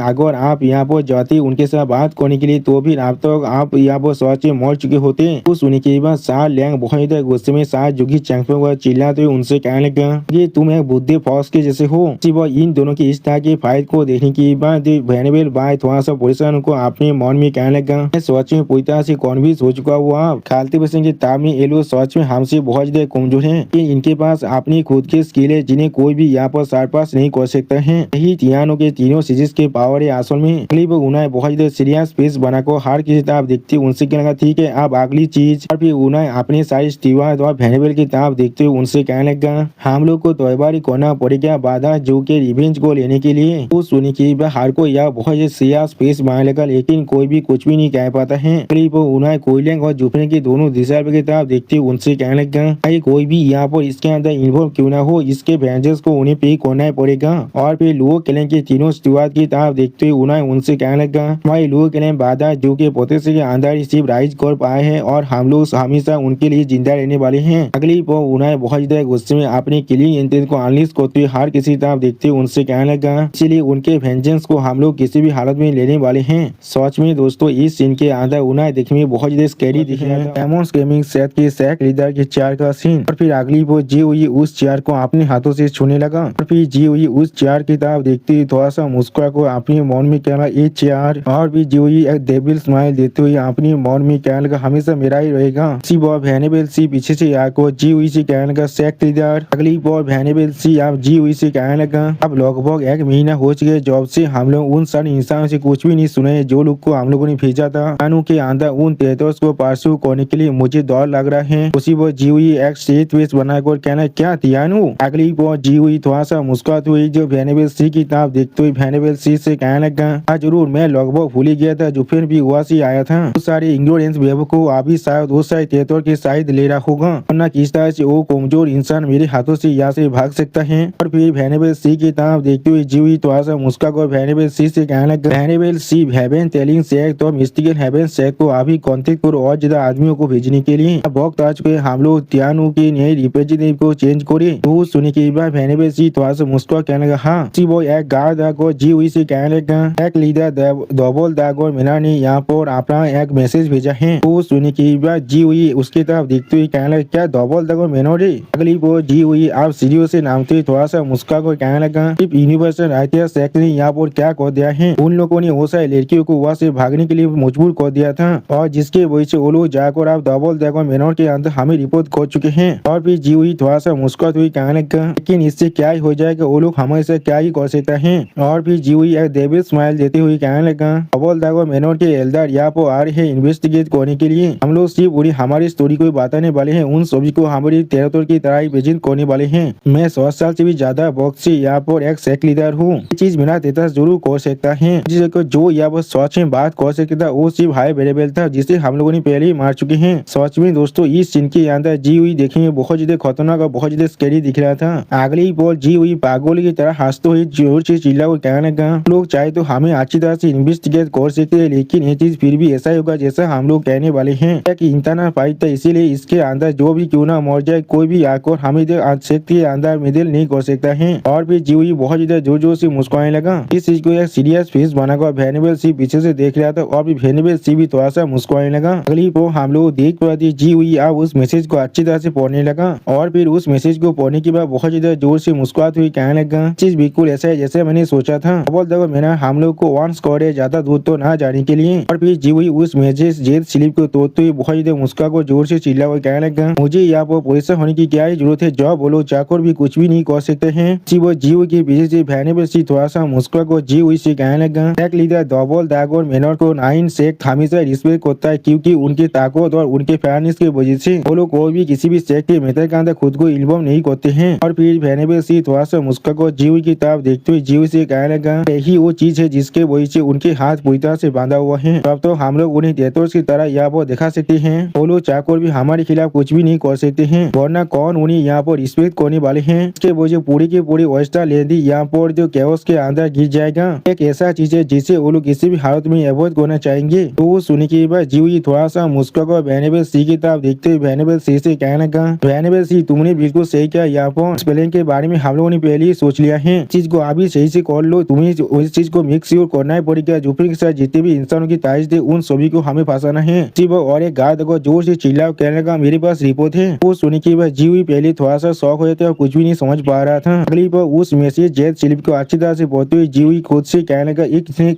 अगर आप यहाँ पर जाते उनके साथ बात करने के लिए तो फिर आप तो आप यहाँ पर सोच में मर चुके होते। तो सुनने के बाद साथ लैंग बहुत ज्यादा गुस्से में साथ जुगी चैंपियन चिल्लाते उनसे कहने लगा, ये तुम एक बुद्धि फौज के जैसे हो। इन दोनों की इस तरह की फाइट को देखने के बाद वेनेबल बाय थोड़ा सा परेशान को अपने मन में कहने लगा, मैं सोच में पूरी तरह से कन्विंस हो चुका हुआ खालते बसन के ताब में ये लोग सोच में हमसे बहुत ज्यादा कमजोर है। इनके पास अपनी खुद की स्किल है जिन्हें कोई भी यहाँ पर सरपास नहीं कर सकता है। यही तियानो के तीनों सीरीज के पावर है असल में। उन्हें बहुत ज्यादा सीरियस पेस बनाकर हर किसी तरफ देखते उनसे कहने लगा, ठीक है अब अगली चीज। और फिर उन्हें अपने सारे स्टीवर्ड और वेनेबल की तरफ देखते हुए उनसे कहने लगा, हम लोग को तैयारी करना पड़ेगा बाधा जो के रिवेंज को लेने के लिए। तो सुनी की हर को यह बहुत सीरियस पेस बनाने लगा, लेकिन कोई भी कुछ भी नहीं कह पाता है। उन्हें कोयलैंग और जुफने की दोनों दिशा की तरफ देखते उनसे कहने लगा, कोई भी यहाँ पर इसके अंदर इन्वॉल्व क्यों ना हो, इसके वेंजर्स को उन्हें पे करना पड़ेगा। और फिर लुओ केलेंग के तीनों स्टीवर्ड की तरफ देखते हुए उन्हें उनसे कहने लगा, हमारे लुओ केलेंग बाधा जो के पोतेंशियल के अंदर सिर्फ राइज कर पाए हैं और हम लोग हमेशा उनके लिए जिंदा रहने वाले हैं। अगली उन्हें बहुत ज्यादा गुस्से में अपने किलिंग इंटेंट को अनलीश करते हुए हर किसी तरफ देखते उनसे से कहने लगा, इसीलिए उनके वेंजेंस को हम लोग किसी भी हालत में लेने वाले हैं। सच में दोस्तों इस सीन के अंदर उन्हें देखने में बहुत ज्यादा स्कैरी दिख रहा है। डेमोस गेमिंग सेट के सैक लीडर के चेयर का सीन और फिर अगली वो जी हुई उस चेयर को अपने हाथों से छूने लगा और फिर जी हुई उस चेयर की तरफ देखते ही थोड़ा सा मुस्कुरा को अपने मन में कहना ये चेयर और भी जी हुई एक डेविल स्माइल देते हुए अपने मन में कहने लगा हमेशा मेरा ही रहेगा। सी बॉब हैनिबल सी पीछे से आकर जी हुई से कहने लगा सैक लीडर अगली बॉब हैनिबल सी आप जी हुई से कहने लगा अब लगभग 1 महीना हो चुके जॉब से हम लोग उन सारे इंसानों से कुछ भी नहीं सुने जो लोग को हम लोगों ने भेजा था। कानून के अंदर उन तेतोस को परसू करने के लिए मुझे डर लग रहा है। उसी वो जी हुई एक स्टेट पेज बनाकर कहना क्या तियानु अगली वो जी हुई थोड़ा सा मुस्कुराती हुई जो वेनेबल सी की तरफ देखते हुए वेनेबल सी से कहने लगा हाँ जरूर मैं लगभग भूल ही गया था जो फिर भी हुआ सी आया था उस सारे इंग्रेडिएंट्स बेबो को अभी शायद उस सारे तेतोर के साइड ले रहा होगा वरना किस तरह से वो कमजोर इंसान मेरे हाथों से यहाँ से भाग सकता है। और फिर वेनेबल सी की तरफ देखते हुए जी हुई थोड़ा सा मुस्का को वेनेबल सी से कहने लगा वेनेबल सी हैवन टेलिंग सेक तो मिस्टिकल हैवन सेक को अभी कॉन्टेक्ट करो और ज्यादा आदमियों को भेजने के लिए वक्त आ चुके हम लोग त्यानु के नए रिप्रेजेंटेटिव को चेंज करे। तो सुनने के बाद वेनेबल सी थोड़ा सा मुस्कुरा कहने लगा हाँ सी वो एक गार्ड को जी हुई से कहने लगा एक लीडर डबल दाग और मीना ने यहाँ पर अपना एक मैसेज भेजा है। तो सुनने के बाद जी हुई उसकी तरफ देखते हुए कहने लगा क्या डबल दाग और मीना रे अगली वो जी हुई आप सीढ़ियों से नामते थोड़ा सा मुस्का को कहने लगा यूनिवर्सल राइटर सेक्ट ने यहाँ पर क्या कर दिया है उन लोगों ने वो सारी लड़कियों को वहाँ से भागने के लिए मजबूर कर दिया था और जिसके वजह से वो लोग जाकर आप डबल दाग और मीना के अंदर हमें रिपोर्ट कर चुके हैं। और फिर जी हुई थोड़ा सा मुस्कुराती हुई कहने लगा लेकिन इससे क्या ही हो जाएगा वो लोग हमारे से क्या ही कर सकता है। और फिर जी हुई एक डेविल स्माइल देते हुए कहने लगा डबल दाग और मीना के एल्डर यहाँ पर आ रहे हैं इन्वेस्टिगेट करने के लिए हम लोग सिर्फ पूरी हमारी स्टोरी को बताने वाले हैं उन सभी को हमारी टेरिटोरी की तरह ही प्रेजेंट करने वाले हैं। मैं 100 साल से भी ज्यादा वक्त से यहाँ पर एक सेक्ट लीडर हूँ ये चीज मेरा तेता जरूर कर सकता है जिसको जो यहाँ पर सच में बात कर सकता वो सिर्फ हाई वेरिएबल था जिसे हम लोगों ने पहले ही मार चुके हैं। सच में दोस्तों इस सीन के अंदर जी हुई देखने में बहुत ज्यादा खतरनाक और बहुत ज्यादा स्कैरी दिख रहा था। अगले ही बोल जी हुई पागल की तरह हंसते हुए जोर से चिल्ला और कहने लगा लोग चाहे तो हमें अच्छी तरह से इन्वेस्टिगेट कर सकते हैं लेकिन ये चीज फिर भी ऐसा ही होगा जैसा हम लोग कहने वाले हैं कि इंटरनल फाइट था इसीलिए इसके अंदर जो भी क्यों ना मर जाए कोई भी आकर हमें के अंदर मिडिल नहीं कर सकता है। और फिर जी हुई बहुत ज्यादा जोर जोर से मुस्कुराने लगा इस चीज को एक सीरियस फेस बनाकर वेनेबल सी पीछे से देख रहा था और फिर वेनेबल सी भी थोड़ा सा मुस्कुराने लगा। अगली वो हम लोग देख पाती जी हुई अब उस मैसेज को अच्छी तरह से पढ़ने लगा और फिर उस मैसेज को पढ़ने के बाद बहुत ज्यादा जोर से मुस्कुराती हुई कहने लगा चीज बिल्कुल ऐसा है जैसे मैंने सोचा था डबल दाग मैंने हम लोग को वांस करे ज्यादा दूर तो ना जाने के लिए। और फिर जी हुई उस मैसेज जेल स्लिप को तोड़ते हुए बहुत ज्यादा मुस्कुरा को जोर से चिल्ला हुआ कहने लगा मुझे यहाँ पर पुलिस होने की क्या जरूरत है जो बोलो चाकर भी कुछ भी नहीं कर सकते हैं। वो जी हुई के पीछे से वेनेबल सी थोड़ा सा मुस्कुरा को जी हुई से कहने लगा एक लीडर डबल दाग और मेनर को नाइन सेक्ट हमेशा रिस्पेक्ट करता है क्योंकि उनकी ताकत और उनके फेयरनेस की वजह से वो लोग कोई भी किसी भी सेक्ट के मेथड के अंदर खुद को इन्वॉल्व नहीं करते हैं। और फिर वेनेबल सी थोड़ा सा मुस्कुरा को जी हुई की तरफ देखते हुए जी हुई से कहने लगा यही वो चीज है जिसके वजह से उनके हाथ पूरी तरह से बांधा हुआ है तब तो हम लोग उन्हें डेटोर्स की तरह यहाँ पर दिखा सकते हैं वो लोग चाकर भी हमारे खिलाफ कुछ भी नहीं कर सकते हैं वरना कौन उन्हें यहाँ पर रिस्पेक्ट करने वाले हैं। इसके वजह पूरी की पूरी वेस्टर्न लेडी यहाँ पर जो कैओस के अंदर गिर जाएगा एक ऐसा चीज है जिसे वो लोग किसी भी हालत में अवॉइड करना चाहेंगे। तो सुनने के बाद जी हुई थोड़ा सा मुस्कुरा कर वेनेबल सी की तरफ देखते हुए वेनेबल सी से कहने लगा वेनेबल सी तुमने बिल्कुल सही किया यहाँ पर स्पेलिंग के बारे में हम लोगों ने पहले ही सोच लिया है चीज को अभी सही से कर लो तुम्हें उस चीज को मेक श्योर करना ही पड़ेगा जुफरी के साथ जितने भी इंसानों की तारीफ थे उन सभी को हमें फंसाना है। और एक गार्ड को जोर से चिल्ला कहने लगा मेरे पास रिपोर्ट है। वो सुनने के बाद जी हुई पहले थोड़ा सा शौक हो जाता और कुछ भी नहीं समझ पा रहा था। अगली बार उस मैसेज जेट स्लिप को अच्छी तरह से पढ़ते हुए जी हुई खुद से कहने लगा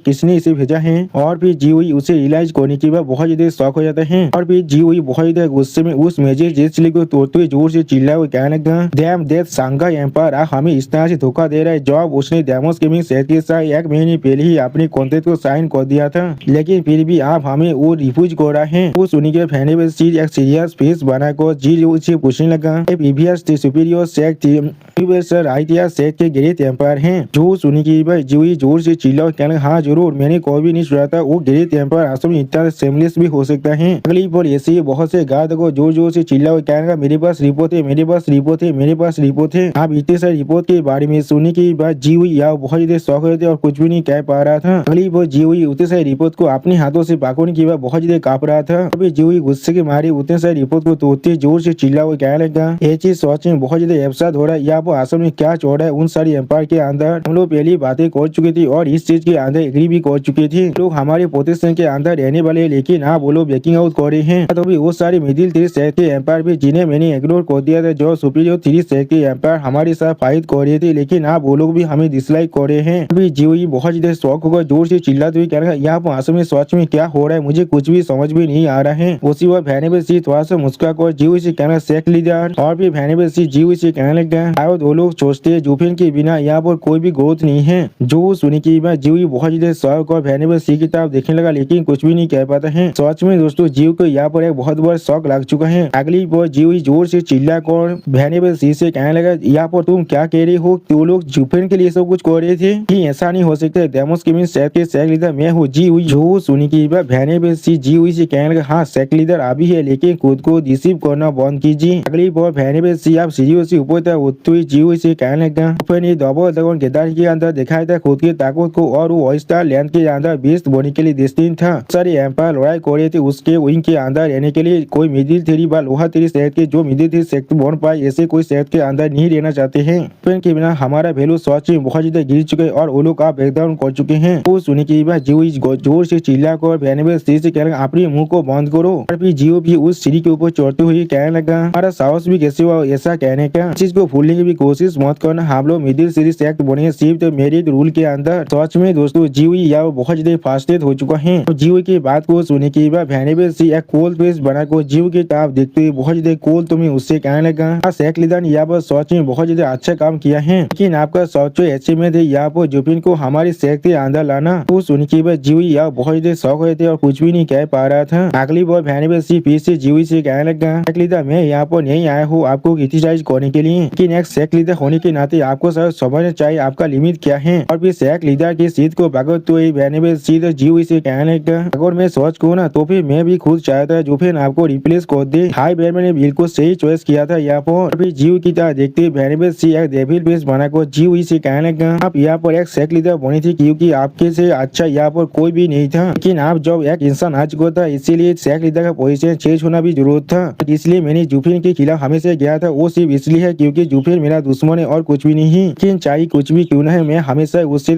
किसने इसे भेजा है। और फिर जी हुई उसे रियलाइज करने के बाद बहुत ज्यादा शौक हो जाता है और फिर जी हुई बहुत ज्यादा गुस्से में उस मैसेज जेट स्लिप को तोड़ते हुए जोर से चिल्ला हुआ कहने लगा डैम दैट सांघाई एम्पायर हमें इस तरह से धोखा दे रहा है जब उसने डेमोस गेमिंग सेट के साथ 1 महीने पहले ही अपने कॉन्ट्रैक्ट को साइन कर दिया था लेकिन फिर भी आप हमें वो रिफ्यूज कर रहा है। वो सुनी के वेनेबल सी एक सीरियस फेस बनाकर जी से पूछने लगा प्रीवियस सुपीरियर सेक्ट यूनिवर्सल राइटिया सेक्ट के ग्रेट एम्पायर हैं। जो सुनी की भाई जी जोर से चिल्ला और कहने हाँ जरूर मैंने कोई भी नहीं सुना था वो ग्रेट एम्पायर असल में इतना सेमलेस भी हो सकता है। अगली बार ऐसे ही बहुत से गार्ड को जोर जोर से चिल्ला और कहने मेरे पास रिपोर्ट है मेरे पास रिपोर्ट है मेरे पास रिपोर्ट है। आप इतने सारे रिपोर्ट के बारे में सुनने की बात जी हुई या बहुत ज्यादा शौक होते और कुछ भी नहीं कह पा रहा था। अगली बार जी हुई उतने सारे रिपोर्ट को अपने हाथों से पाकोने की बात बहुत ज्यादा कांप रहा था। अभी जी हुई गुस्से के मारे उतने सारे रिपोर्ट को तोड़ते जोर से चिल्ला और कहने लगा ये चीज सोच में बहुत ज्यादा एहसास हो रहा है यहाँ पर असल में क्या चोर है उन सारी एम्पायर के अंदर हम लोग पहली बातें कर चुके थे और इस चीज के अंदर एग्री भी कर चुके थे। लोग हमारे पोजीशन के अंदर रहने वाले, लेकिन आप वो लोग बैकिंग आउट कर रहे हैं। तो भी वो सारे मिडिल 3 सेट के एम्पायर भी जिन्हें मैंने इग्नोर कर दिया था, जो सुपीरियर 3 सेट के एम्पायर हमारे साथ फाइट कर रहे थे, लेकिन आप वो लोग भी हमें डिसलाइक कर रहे हैं। अभी जीओई बहुत ज्यादा शौक होकर जोर से चिल्लाते हुए कह रहा है यहाँ पर आंसू में सच में क्या हो रहा है, मुझे कुछ भी समझ में नहीं आ रहा है। उसी वक्त भैनेबल सी थोड़ा सा मुस्कुरा कर जीओई से कहना सेक लीडर, और फिर भैनेबल सी जीओई से कहने लगा शायद वो लोग सोचते हैं जुफिन के बिना यहाँ पर कोई भी ग्रोथ नहीं है। जो सुनी की बात जीओई बहुत ज्यादा शौक और भैनेबल सी की तरफ देखने लगा, लेकिन कुछ भी नहीं कह पाता है। सच में दोस्तों जीओ को यहाँ पर एक बहुत बड़ा शौक लग चुका है। अगली बार जीओई जोर से चिल्ला कर भैनेबल सी से कहने लगा यहाँ पर तुम क्या कह रही हो, वो लोग जुफिन के लिए सब कुछ कर रहे थे कि ऐसा नहीं हो सकता। डेमोस के सेट के सेक लीडर मैं हूँ जीओई। जो सुनी की बात भैनेबल सी जीओई से कहने लगा हाँ सेक लीडर अभी है, लेकिन खुद को डिसीव करना बंद कीजिए। अगली बार भैनेबल सी आप सीढ़ियों से ऊपर तक उठते हुए जीओई से कहने लगा अपने डबल ड्रैगन केदार के अंदर दिखाया था खुद की ताकत को, और वो ऑयस्टर लैंड के अंदर बेस्ट बनने के लिए डेस्टिन था। सारे एम्पायर लड़ाई कर रहे थे उसके विंग के अंदर रहने के लिए। कोई मिडिल 3 व लोहा 3 सेट के जो मिडिल 3 सेट बन पाए, ऐसे कोई सेट के अंदर नहीं रहना चाहते हैं। पेन के बिना हमारा वैल्यू सच में बहुत ज्यादा गिर चुके और वो लोग आप ब्रेकडाउन कर चुके हैं। वो सुनी की बात जीओई जोर से चिल्ला कर भैनेबल सी से कहने लगा अपने मुंह को बंद करो। और फिर जीओ भी उस सीढ़ी के ऊपर चढ़ते हुए कहने लगा हमारा साहस भी कैसे हुआ ऐसा कहने का, चीज को भूलने की भी कोशिश मत करना। हम लोग मिडिल सीरीज सेट बने सिर्फ तो मेरिट रूल के अंदर। सच में दोस्तों जीओई या बहुत ज्यादा फास्टेड हो चुका है। तो जीओई की बात को सुनने के बाद भैनेबल सी एक कोल फेस बना को जीओ की तरफ देखते हुए बहुत ज्यादा कोल तुम्हें उससे कहने लगा सेक लीडर यहाँ पर सच में बहुत ज्यादा अच्छा काम किया है, लेकिन आपका सोच अचीवमेंट है यहाँ पर जुफिन को हमारी सेक के अंदर लाना। तो सुनने के बाद जीओई यहाँ बहुत ज्यादा शौक हुए थे और कुछ भी नहीं कह पा रहा था। अगली बार भैनेबल सी फिर से जीओई से कहने लगा सेक लीडर मैं यहाँ पर नहीं आया हूँ आपको क्रिटिसाइज करने के लिए, लेकिन एक सेक लीडर होने के नाते आपको शायद समझना चाहिए आपका लिमिट क्या है। और फिर सेक लीडर की सीट को भागते हुए भैनेबल सी जीओई से कहने लगा अगर मैं सोच कहूँ ना तो फिर मैं भी खुद चाहता है जुफिन आपको रिप्लेस कर दे। हाई बैटमैन ने बिल्कुल सही चॉइस किया था यहाँ पर। फिर जीओई की तरह देखते भैनेबल सी एक डेविल फेस बनाकर जीओई से कहने लगा आप यहाँ पर एक सेक लीडर बनी थी क्योंकि आपके से अच्छा यहाँ पर कोई भी नहीं था, लेकिन आप जब एक इंसान आ चुका था इसीलिए सेक लीडर का पोजीशन चेंज होना भी जरूरत था। इसलिए मैंने जुफिन के खिलाफ हमेशा गया था, वो सिर्फ इसलिए है क्योंकि जुफिन मेरा दुश्मन है और कुछ भी नहीं। लेकिन चाहे कुछ भी क्यों न है मैं हमेशा उससे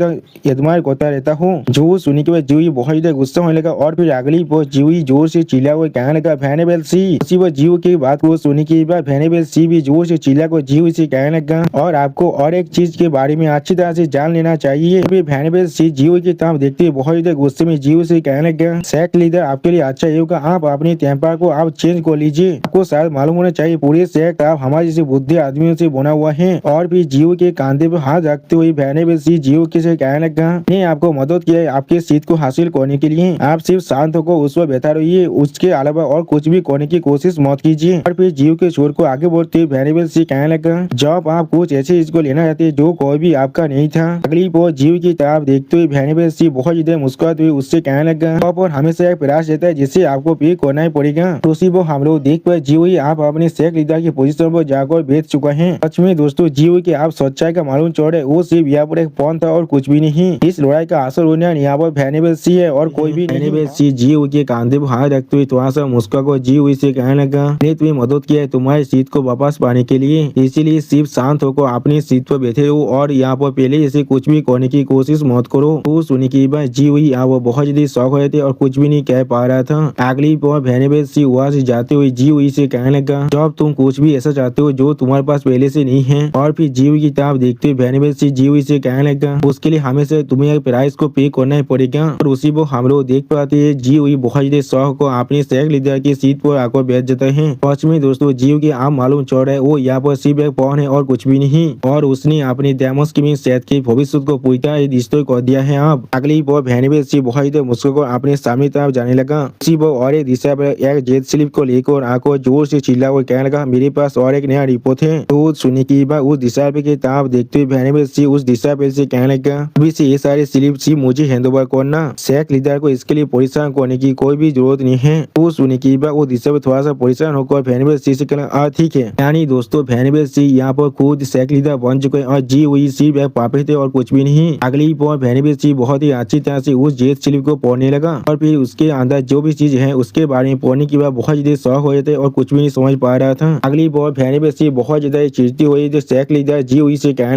एडमायर करता रहता हूँ। जो सुनने के बाद जीओई बहुत ज्यादा गुस्सा होने लगा और फिर अगली बार जीओई जोर से चिल्ला हुआ कहने लगा भैनेबल सी। उसी वक्त जीओ की बात को सुनने के बाद भैनेबल सी भी जोर से चिल्ला कर जीओई से कहने लगा और आपको और एक चीज के बारे में अच्छी तरह से जान लेना चाहिए। फिर भैनेबल सी जीओई की तरफ देखते बहुत ज्यादा गुस्से में जीओई से कहने लगा सेक लीडर आपके लिए अच्छा ये होगा आप अपने टेम्पर को आप चेंज कर लीजिए। आपको शायद मालूम होना चाहिए पूरे सेक आप हमारे जैसे बुद्धि आदमियों से बना हुआ है। और फिर जीओ के कांधे पर हाथ रखते हुए भैनेबल सी जीओ के से कहने लगा ने आपको मदद किया है आपके सीट को हासिल करने के लिए, आप सिर्फ शांत होकर उस पर बैठा रहिए, उसके अलावा और कुछ भी करने की कोशिश मत कीजिए। और फिर जीओ के छोर को आगे बढ़ते हुए भैनेबल सी कहने लगा जब आप कुछ ऐसे चीज को लेना चाहते जो कोई भी आपका नहीं था। अगली बार जीओ की तरफ देखते हुए भैनेबल सी बहुत ज्यादा मुस्कुराते हुए उससे कहने लगा और हमेशा एक प्रयास रहता है जिससे आपको पे करना ही पड़ेगा। तो उसी वो हम लोग देख पाए जीओई आप अपने सेक लीडर की पोजीशन पर जाकर बैठ चुका है। सच में दोस्तों जीओई के आप सच्चाई का मालूम चढ़े वो सिर्फ यहाँ पर एक पॉन था और कुछ भी नहीं। इस लड़ाई का असर होने यहाँ पर भैनेबल सी है और कोई भी नहीं। भैनेबल सी जीओई के कांधे पर हाथ रखते हुए थोड़ा सा मुस्कुरा जीओई से कहने लगा ने तुम्हें मदद किया है तुम्हारी सीट को वापस पाने के लिए, इसीलिए सिर्फ शांत होकर अपनी सीट पर बैठे हो और यहाँ पर पहले जैसे कुछ भी करने की कोशिश मत करो। तो सुनी की बात जीओई वो बहुत ज्यादा शौक हुए थे और कुछ भी नहीं कह पा रहा था। अगली बार भैनेबल सी वहाँ से जाते हुए जीओई से कहने लगा जब तुम कुछ भी ऐसा चाहते हो जो तुम्हारे पास पहले से नहीं है। और फिर जीओई की तरफ देखते हुए भैनेबल सी जीओई से कहने लगा उसके लिए हमेशा तुम्हें प्राइस को पे करना ही पड़ेगा। और उसी वो हम लोग देख पाते हैं जीओई बहुत ज्यादा शौक को अपने सेक लीडर की सीट पर आकर बैठ जाते हैं। सच में दोस्तों जीओ की आप मालूम चढ़ है वो यहाँ पर सिर्फ एक पॉन है और कुछ भी नहीं, और उसने अपने डेमोस की सेट के भविष्य को पूरा डिस्ट्रॉय कर दिया है। अब अगली बार भैनेबल सी बहुत ज्यादा मुस्कुरा अपने सामने तरफ जाने लगा। उसी वो और एक दिशा पर एक जेट स्लिप को लेकर आकर जोर से चिल्ला और कहने लगा मेरे पास और एक नया रिपोर्ट है। तो सुनने की बात उस दिशा पे की तरफ देखते हुए भैनेबल सी उस दिशा पे से कहने लगा अभी से ये सारे स्लिप सी मुझे हैंड ओवर करना, सेक लीडर को इसके लिए परेशान करने की कोई भी जरूरत नहीं है। तो सुनने की बात वो दिशा पे थोड़ा सा परेशान होकर भैनेबल सी से कहना ठीक है। यानी दोस्तों भैनेबल सी यहाँ पर खुद सेक लीडर बन चुके हैं और जीओई सिर्फ एक पापे थे और कुछ भी नहीं। अगली बार भैनेबल सी बहुत ही अच्छी तरह से उस जेट स्लिप को पढ़ने लगा और फिर उसके अंदर जो भी चीज है उसके बारे में पढ़ने की बात बहुत ज्यादा शौक हो थे और कुछ भी नहीं समझ पा रहा था। अगली बार भैनेबल सी बहुत ज्यादा चिढ़ती हुई जो सेक लीडर जीओई से कहने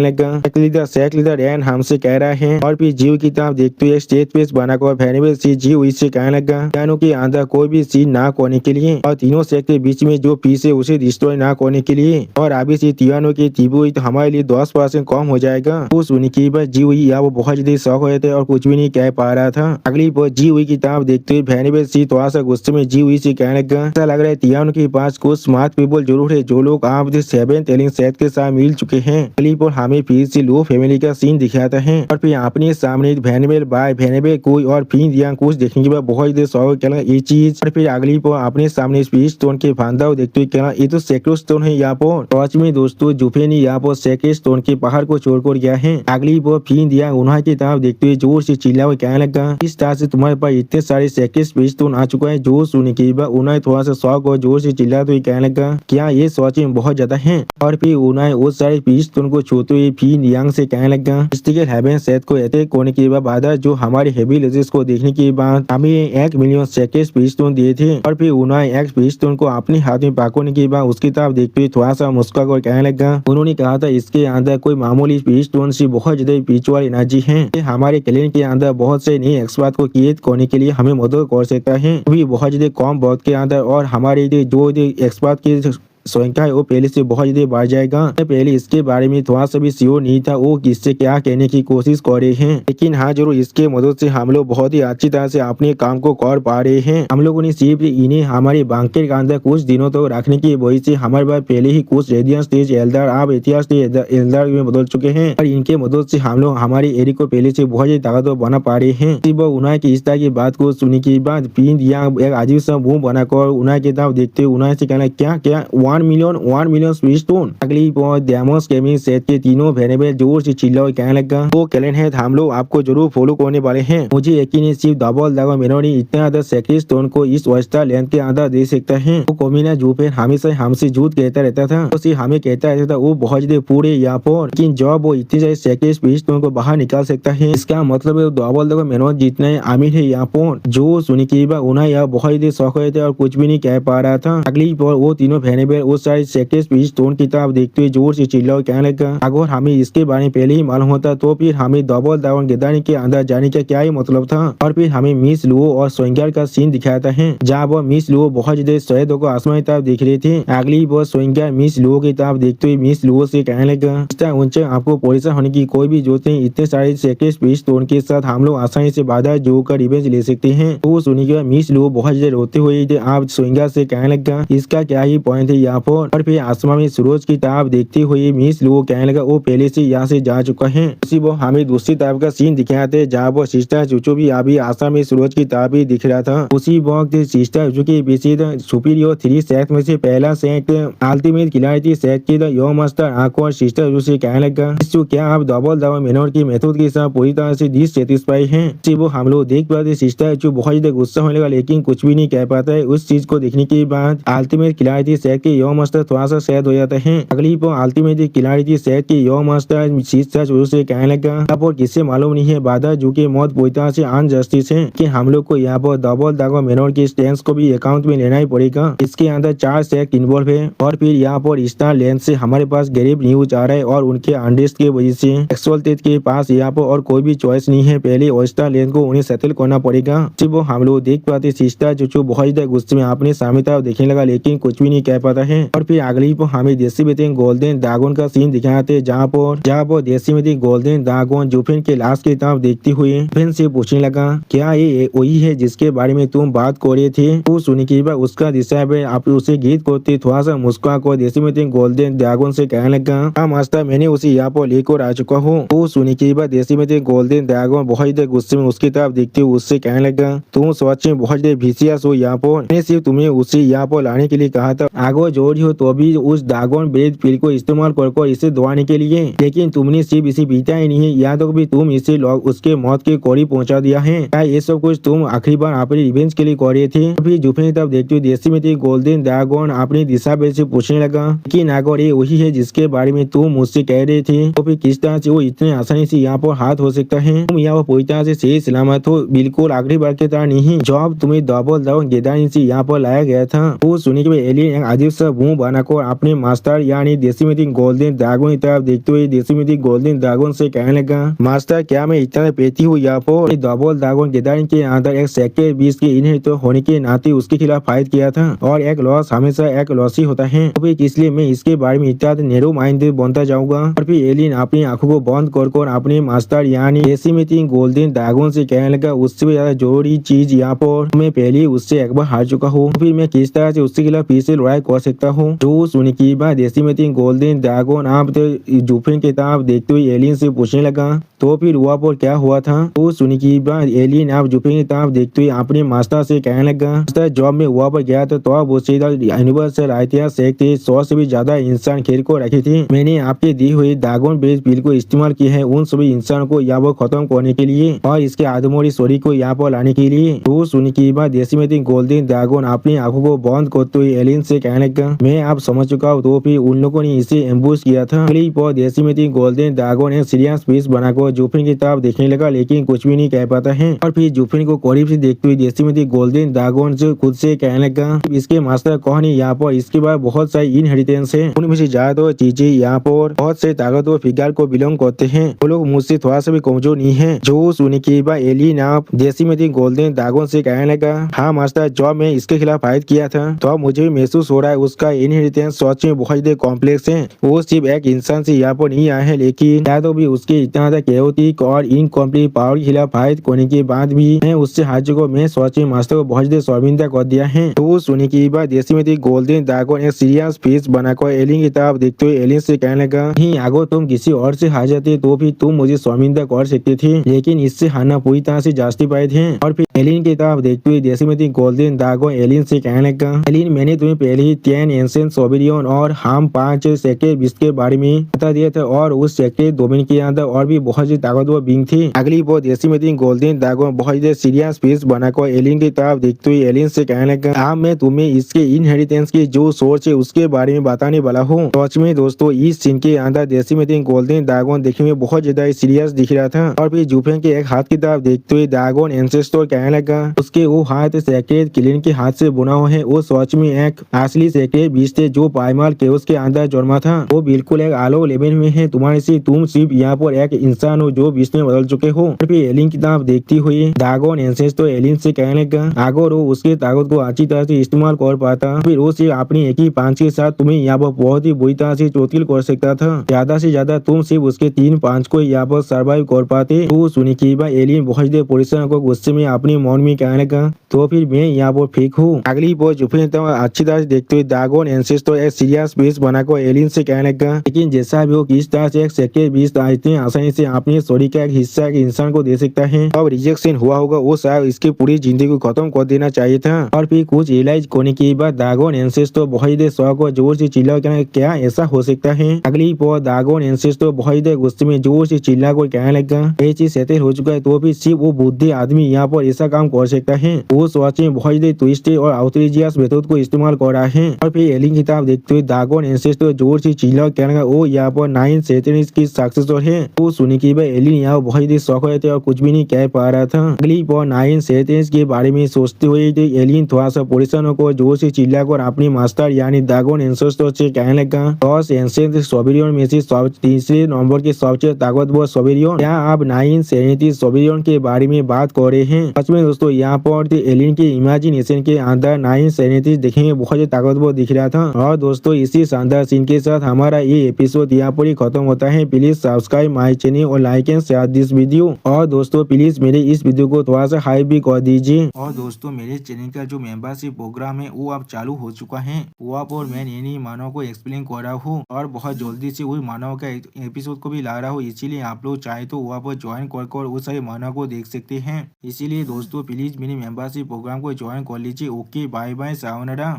सेक लीडर रैन हमसे कह रहा है। और फिर जीव की तरफ देखते हुए स्टेज पे बनाकर फैनेबल सी जीव इससे कहने लगा यानो के अंदर कोई भी सीन ना करने के लिए और तीनों सेक के बीच में जो पीस है उसे डिस्ट्रॉय ना करने के लिए और अभी से तिवानो की तीबू तो हमारे लिए 10% कम हो जाएगा। वो सुनी की बात जी हुई या वो बहुत ज्यादा शौक हुए थे और कुछ भी नहीं कह पा रहा था। अगली बार जी हुई की तरफ देखते हुए फैनेबल सी थोड़ा सा गुस्से में जी हुई से कहने लगा ऐसा लग रहा है तिवानो के पास कुछ स्मार्ट पीपल जरूर है जो लोग आप 7 एलियन सेट के साथ मिल चुके हैं। अगली पर हमें फिर से लो फैमिली का सीन दिखाता है और फिर अपने सामने फैनेबल बाय फैनेबल कोई और फिर दिया कुछ देखने के बाद बहुत ज्यादा शौक कहना ये चीज। और फिर अगली पर अपने सामने स्पीच स्टोन के फांदा देखते हुए कहना ये तो सेक्रो स्टोन है यहाँ पर। टॉर्च में दोस्तों जुफे ने यहाँ पर सेक्रो स्टोन के पहाड़ को छोड़कर गया है। अगली पर फिर दिया उन्हा की तरफ देखते हुए जोर से चिल्ला हुआ कहने लगा इस तरह से तुम्हारे पास इतने सारे सेक्रो स्पीच स्टोन आ चुका है। जो सुनने के बाद उन्हें थोड़ा सा शौक और जोर से चिल्लाते हुए कहने लगा क्या ये सोच में बहुत ज्यादा है। और फिर उन्हें उस सारे स्पीच स्टोन को छूते हुए फिर यांग से कहने लगा मिस्टिकल हेवन सेट को अटैक होने के बाद जो हमारे हेवी लेजेस को देखने के बाद हमें 1 मिलियन सेक्रो स्पीच स्टोन दिए थे। और फिर उन्हें एक स्पीच स्टोन को अपने हाथ में पकड़ने के बाद उसकी तरफ देखते हुए थोड़ा सा मुस्कुरा कर कहने लगा उन्होंने कहा था इसके अंदर कोई मामूली स्पीच स्टोन से बहुत ज्यादा स्पिरिचुअल एनर्जी है। हमारे क्लिनिक के अंदर बहुत से नए एक्सपर्ट को क्रिएट करने के लिए हमें मदद कर सकता है। अभी बहुत ज्यादा कम वक्त के अंदर और हमारे जो एक्सपर्ट की संख्या है वो पहले से बहुत ज्यादा बढ़ जाएगा। पहले इसके बारे में थोड़ा सा भी श्योर नहीं था वो किससे क्या कहने की कोशिश कर रहे हैं लेकिन हाँ जरूर इसके मदद से हम लोग बहुत ही अच्छी तरह से अपने काम को कर पा रहे हैं। हम लोगों ने सिर्फ इन्हें हमारे बंकर के अंदर कुछ दिनों तक रखने की वजह से हमारे पास पहले ही कुछ रेडियंस स्टेज एल्डर आप इतिहास एल्डर में बदल चुके हैं और इनके मदद से हम लोग हमारी एरिया को पहले से बहुत ज्यादा ताकतवर बना पा रहे हैं। सिर्फ उन्हें की इस तरह की बात को सुनने के बाद पिन या एक अजीब सा मुंह बनाकर उन्हें की तरफ देखते हुए उन्हें से कहना क्या क्या 1 मिलियन स्पीच स्टोन। अगली डेमोस गेमिंग सेट के तीनों वेरिएबल जोर से चिल्ला और कहने लगा वो कैलेंड है हम लोग आपको जरूर फॉलो करने वाले हैं। मुझे यकीन है सिर्फ डबल दागा मेनोनी इतना ज्यादा सेक्रेट स्टोन को इस वर्षता लेंथ के अंदर दे सकता है। वो कोमिना जूफेन हमेशा हमसे झूठ कहता रहता था तो सिर्फ हमें कहता रहता था वो बहुत ज्यादा पूरे यहाँ पर लेकिन जब वो इतने सारे सेक्रेट स्पीच स्टोन को बाहर निकाल सकता है इसका मतलब है डबल दागा मेनोन जितने अमीर है यहाँ पर। जो सुनी की बात उन्हें यह बहुत ज्यादा शौक थे और कुछ भी नहीं कह पा रहा था। अगली पर वो तीनों वेरिएबल उस सारे सेक्रेट स्पीच स्टोन की तरफ देखते हुए जोर से चिल्ला और कहने लगा अगर हमें इसके बारे में पहले ही मालूम होता तो फिर हमें डबल दावन गेदानी के अंदर जाने का क्या ही मतलब था। और फिर हमें मिस लुओ और सोइंगर का सीन दिखाता है जहाँ वो मिस लुओ बहुत ज्यादा शहीद को आसमान की तरफ देख रहे थे। अगली बार सोइंगर मिस लुओ की तरफ देखते हुए मिस लुओ से कहने लगा उनसे आपको परेशान होने की कोई भी जरूरत नहीं, इतने सारे सेक्रेट स्पीच स्टोन के साथ हम लोग आसानी से बाधा जो कर रिवेंज ले सकते हैं। तो सुनने के बाद मिस लुओ बहुत ज्यादा रोते हुए आप सोइंगर से कहने लगा इसका क्या ही पॉइंट है यहाँ पर। और फिर आसमान में सूरज की तरफ देखते हुए मिस लुओ कहने लगा वो पहले से यहाँ से जा चुका है। उसी वो हमें दूसरी तरफ का सीन दिखाते जहाँ वो सिस्टर चुचू भी अभी आसमान में सूरज की तरफ ही दिख रहा था। उसी वक्त सिस्टर चुचू के पीछे सुपीरियर 3 सेट में से पहला सेट अल्टीमेट खिलाड़ी थी सेट की यो मास्टर आंखों और सिस्टर चुचू से कहने लगा क्या आप डबल दावा मेनोर की मेथड के साथ पूरी तरह से डिससेटिस्फाई हैं। वो हम लोग देख पाते सिस्टर चुचू बहुत ज्यादा गुस्सा होने लगा लेकिन कुछ भी नहीं कह पाता है। उस चीज को देखने के बाद अल्टीमेट खिलाड़ी थी सेट के यो मास्टर थोड़ा सा सैड हो जाता है। अगली अल्टीमेट खिलाड़ी थी सेट की यो मास्टर सिस्टर चुचू से कहने लगा अब और किससे मालूम नहीं है बाधा जो की मौत पूरी तरह से अनजस्टिस है कि हम लोग को यहाँ पर डबल दागा मेनोर की स्टैंस को भी अकाउंट में लेना ही पड़ेगा। इसके अंदर 4 सेट इन्वॉल्व है और फिर यहाँ पर स्टार लेंस से हमारे पास गरीब न्यूज आ रहा है और उनके अंडर्स की वजह से एक्सुअल तेज के पास यहाँ पर और कोई भी चॉइस नहीं है, पहले ऑस्ट्रा लेंस को उन्हें सेटल करना पड़ेगा। सिर्फ वो हम लोग देख पाते सिस्टर चुचू बहुत ज्यादा गुस्से में अपने सामने तरफ देखने लगा लेकिन कुछ भी नहीं कह पाता है। और फिर अगली पर हमें देसी बेटे गोल्डन ड्रैगन का सीन दिखाते जहाँ पर देसी बेटे गोल्डन ड्रैगन जुफिन के लाश की तरफ देखते हुए जुफिन से पूछने लगा क्या ये वही है जिसके बारे में तुम बात कर रहे थे। वो सुनने के बाद उसका दिशा में आप उसे गीत करते थोड़ा सा मुस्कुरा कर देसी बेटे गोल्डन ड्रैगन से कहने लगा हाँ मास्टर मैंने उसे यहाँ पर लेकर आ चुका हूँ। वो सुनने के बाद देसी बेटे गोल्डन ड्रैगन बहुत ज्यादा गुस्से में उसकी तरफ देखते हुए उससे कहने लगा तुम सच में बहुत ज्यादा भिसियास हो यहाँ पर, मैंने सिर्फ तुम्हें उसे यहाँ पर लाने के लिए कहा था आगे जोड़ी हो तो भी उस ड्रैगन ब्रेड पिल को इस्तेमाल कर इसे दबाने के लिए, लेकिन तुमने सिर्फ इसे पीता ही नहीं है यहाँ तक भी तुम इसे उसके मौत के करीब पहुंचा दिया है। क्या ये सब कुछ तुम आखिरी बार अपने रिवेंज के लिए कर रहे थे। फिर जुफिन की तरफ देखते हुए देसी में गोल्डन ड्रैगन अपनी दिशा बेल से पूछने लगा कि नागौर ये वही है जिसके बारे में तुम मुझसे कह रहे थे तो फिर किस तरह से वो इतने आसानी से यहाँ पर हाथ हो सकता है। तुम यहाँ पर पूरी तरह से सही सलामत हो, बिल्कुल आखिरी बार की तरह नहीं। जब तुम्हें डबल दावन गेदानी से यहाँ पर लाया गया था वो सुनने के बाद एलियन एक अजीब सा मास्टर मुंह बनाकर अपने मास्टर यानी देसीमिति गोल्डन ड्रैगन की तरफ देखते हुए देसीमिति गोल्डन ड्रैगन से कहने लगा, मास्टर क्या मैं इतना पेटी हूँ यहाँ पर डबल ड्रैगन गैदरिंग के अंदर एक सेक्टर 20 के इनहेरिटर होने के नाते उसके खिलाफ फाइट किया था और एक लॉस हमेशा एक लॉस ही होता है, तो फिर इसलिए मैं इसके बारे में इतना नैरो माइंडेड बनता जाऊंगा। और फिर एलियन अपनी आंखों को बंद कर अपने मास्टर यानी देसीमिति गोल्डन ड्रैगन से कहने लगा, उससे भी ज्यादा जरूरी चीज यहाँ पर मैं पहले उससे एक बार हार चुका हूँ, फिर मैं किस तरह से उसके खिलाफ फिर से लड़ाई कर सकता हूँ। जो सुनने के बाद देसीमिति गोल्डन ड्रैगन आप जुफिन की तरफ देखते हुए एलियन से पूछने लगा, तो फिर वहाँ पर क्या हुआ था। तो सुनने के बाद एलियन आप जुफिन की तरफ देखते हुए अपने मास्टर से कहने लगा, मास्टर जब मैं वहाँ पर गया था तो आप उससे यूनिवर्सल आइतिहास थे 100 से भी ज्यादा इंसान खेल को रखे थे, मैंने आपके दी हुई ड्रैगन बेस बिल को इस्तेमाल किया है उन सभी इंसान को यहाँ पर खत्म करने के लिए और इसके आदमोरी स्टोरी को यहाँ पर लाने के लिए। तो सुनने के बाद देसीमिति गोल्डन ड्रैगन अपनी आंखों को बंद करते हुए एलियन से कहने लगा, मैं आप समझ चुका हूँ। तो फिर उन लोगों ने इसे एम्बुश किया था। देसीमिति गोल्डन ड्रैगन एक सीरियस पीस बनाकर जुफिन की तरफ देखने लगा लेकिन कुछ भी नहीं कह पाता है और फिर जुफिन को करीब से देखते हुए देसीमिति गोल्डन ड्रैगन से खुद से कहने लगा, इसके मास्टर कौन है यहाँ पर, इसके बाद बहुत सारी इनहेरिटेंस है, उनमें से ज्यादा चीजें यहाँ पर बहुत से ताकतवर फिगर को बिलोंग करते हैं, वो लोग मुझसे थोड़ा सा भी कमजोर नहीं है। जो सुनने के बाद एलियन आप देसीमिति गोल्डन ड्रैगन से कहने लगा, हाँ मास्टर जब मैं इसके खिलाफ फाइट किया था तो मुझे भी महसूस हो रहा है उसका इनहेरिटेंस सच में बहुत ही कॉम्प्लेक्स है, वो सिर्फ एक इंसान से यहाँ पर नहीं आया है लेकिन या तो भी उसके इतना ज्यादा केओटिक और इनकम्प्लीट पावर के खिलाफ फाइट करने के बाद भी मैं उससे हार चुका, मैं सच में मास्टर को बहुत ही शर्मिंदा कर दिया है। तो सुनने के बाद देसीमिति गोल्डन ड्रैगन एक सीरियस फेस बनाकर एलियन की तरफ देखते हुए एलियन से कहने लगा, नहीं अगर तुम किसी और से हार जाते तो भी तुम मुझे शर्मिंदा कर सकते थे लेकिन इससे हारना पूरी तरह से जस्टिफाइड है। और फिर एलियन की तरफ देखते हुए देसीमिति गोल्डन ड्रैगन एलियन से कहने लगा, एलियन मैंने तुम्हें पहले ही 10 एंशिएंट सोबेरियन और हम 5 सेक्टर 20 के बारे में बता दिया था और उस सेक्टर डोमेन के अंदर और भी बहुत सी ताकतवर बींग थी। अगली बार देसीमिति गोल्डन ड्रैगन बहुत ही सीरियस फेस बनाकर एलियन की तरफ देखते हुए एलियन से कहने लगा, अब मैं तुम्हें इसके इनहेरिटेंस की जो सोर्स है उसके बारे में बताने वाला हूँ। सच में दोस्तों इस सीन के अंदर देसीमिति गोल्डन ड्रैगन देखने में बहुत ज्यादा सीरियस दिख रहा था और फिर जुफिन के एक हाथ की तरफ देखते हुए ड्रैगन एंसेस्टर कहने लगा, उसके वो हाथ सेक्रेट किलिन के हाथ से बुना हुआ है, वो सच में एक असली सेक्रेट बीस्ट है जो प्राइमल केओस के अंदर जन्मा था, वो बिल्कुल एक आलो लेवल में है तुम्हारे से, तुम सिर्फ यहाँ पर एक इंसान हो जो बीच में बदल चुके हो। फिर एलियन की तरफ देखती हुई ड्रैगन एंसेस्टर एलियन से कहने लगा, अगर वो उसके ताकत को अच्छी तरह से इस्तेमाल कर पाता फिर वो सिर्फ अपनी एक ही पांच के साथ तुम्हें यहाँ पर बहुत ही बुरी तरह से चोटिल कर सकता था, ज्यादा से ज्यादा तुम सिर्फ उसके 3 5 को यहाँ पर सर्वाइव कर पाते। तो सुनी की बात एलियन बहुत देर परेशान को गुस्से में अपने मन में कहने लगा, तो फिर मैं यहाँ पर फेक हूँ। अगली बार जुफिन अच्छी तरह से देखते हुए ड्रैगन एंसेस्टर एक सीरियस फेस बनाकर एलियन से कहने लगा, लेकिन जैसा भी हो किस तरह से एक सेक्टर 20 इतनी आसानी से अपनी स्टोरी का एक हिस्सा एक इंसान को दे सकता है, अब रिजेक्शन हुआ होगा वो शायद इसकी पूरी जिंदगी को खत्म कर देना चाहिए था। और फिर कुछ रियलाइज करने के बाद ड्रैगन एंसेस्टर बहुत देर शौक और जोर से चिल्ला कर क्या ऐसा हो सकता है। अगली बार ड्रैगन एंसेस्टर बहुत देर गुस्से में जोर से चिल्ला कर कहने लगा, ये चीज सेटल हो चुका है तो फिर सिर्फ वो बुद्धि आदमी यहाँ पर ऐसा काम कर सकता है, वो सोच में बहुत देर ट्विस्ट और आउटरीजियस मेथड को इस्तेमाल कर रहा है। और फिर एलियन की तरफ देखते हुए ड्रैगन एंसेस्टर जोर से चिल्ला कहने लगा, वो यहाँ पर 9 सैटेनिस्ट की सक्सेसर है। तो सुनी की एलियन यहाँ बहुत देर शौक हुए थे और कुछ भी नहीं कह पा रहा था। अगली बार 9 सैटेनिस्ट के बारे में सोचते हुए एलियन थोड़ा सा परेशान होकर जोर से चिल्लाकर अपनी मास्टर यानी ड्रैगन एंसेस्टर से कहने लगा, 10 एंशिएंट सोबेरियन में से तीसरे नंबर के सबसे ताकतवर सोबेरियन, क्या आप 9 सैटेनिस्ट सोबेरियन के बारे में बात कर रहे हैं। सच में दोस्तों यहाँ पर एलियन के इमेजिनेशन के अंदर 9 सैटेनिस्ट देखेंगे बहुत ताकतवर दिख रहा था। और दोस्तों इसी शानदार सीन के साथ हमारा ये एपिसोड यहाँ पर ही खत्म होता है। प्लीज सब्सक्राइब माई चैनल और like and share this video. और दोस्तों प्लीज मेरे इस वीडियो को थोड़ा सा हाइप भी कर दीजिए। और दोस्तों मेरे चैनल का जो मेंबरशिप प्रोग्राम है वो अब चालू हो चुका है, वहाँ पर मैं नई मानव को एक्सप्लेन कर रहा हूँ और बहुत जल्दी से वही मानव का एपिसोड को भी ला रहा हूँ, इसीलिए आप लोग चाहे तो वहाँ पर ज्वाइन कर उस सारे मानव को देख सकते हैं। इसीलिए दोस्तों प्लीज मेरे मेंबरशिप प्रोग्राम को ज्वाइन कर लीजिए। Okay bye bye sayonara.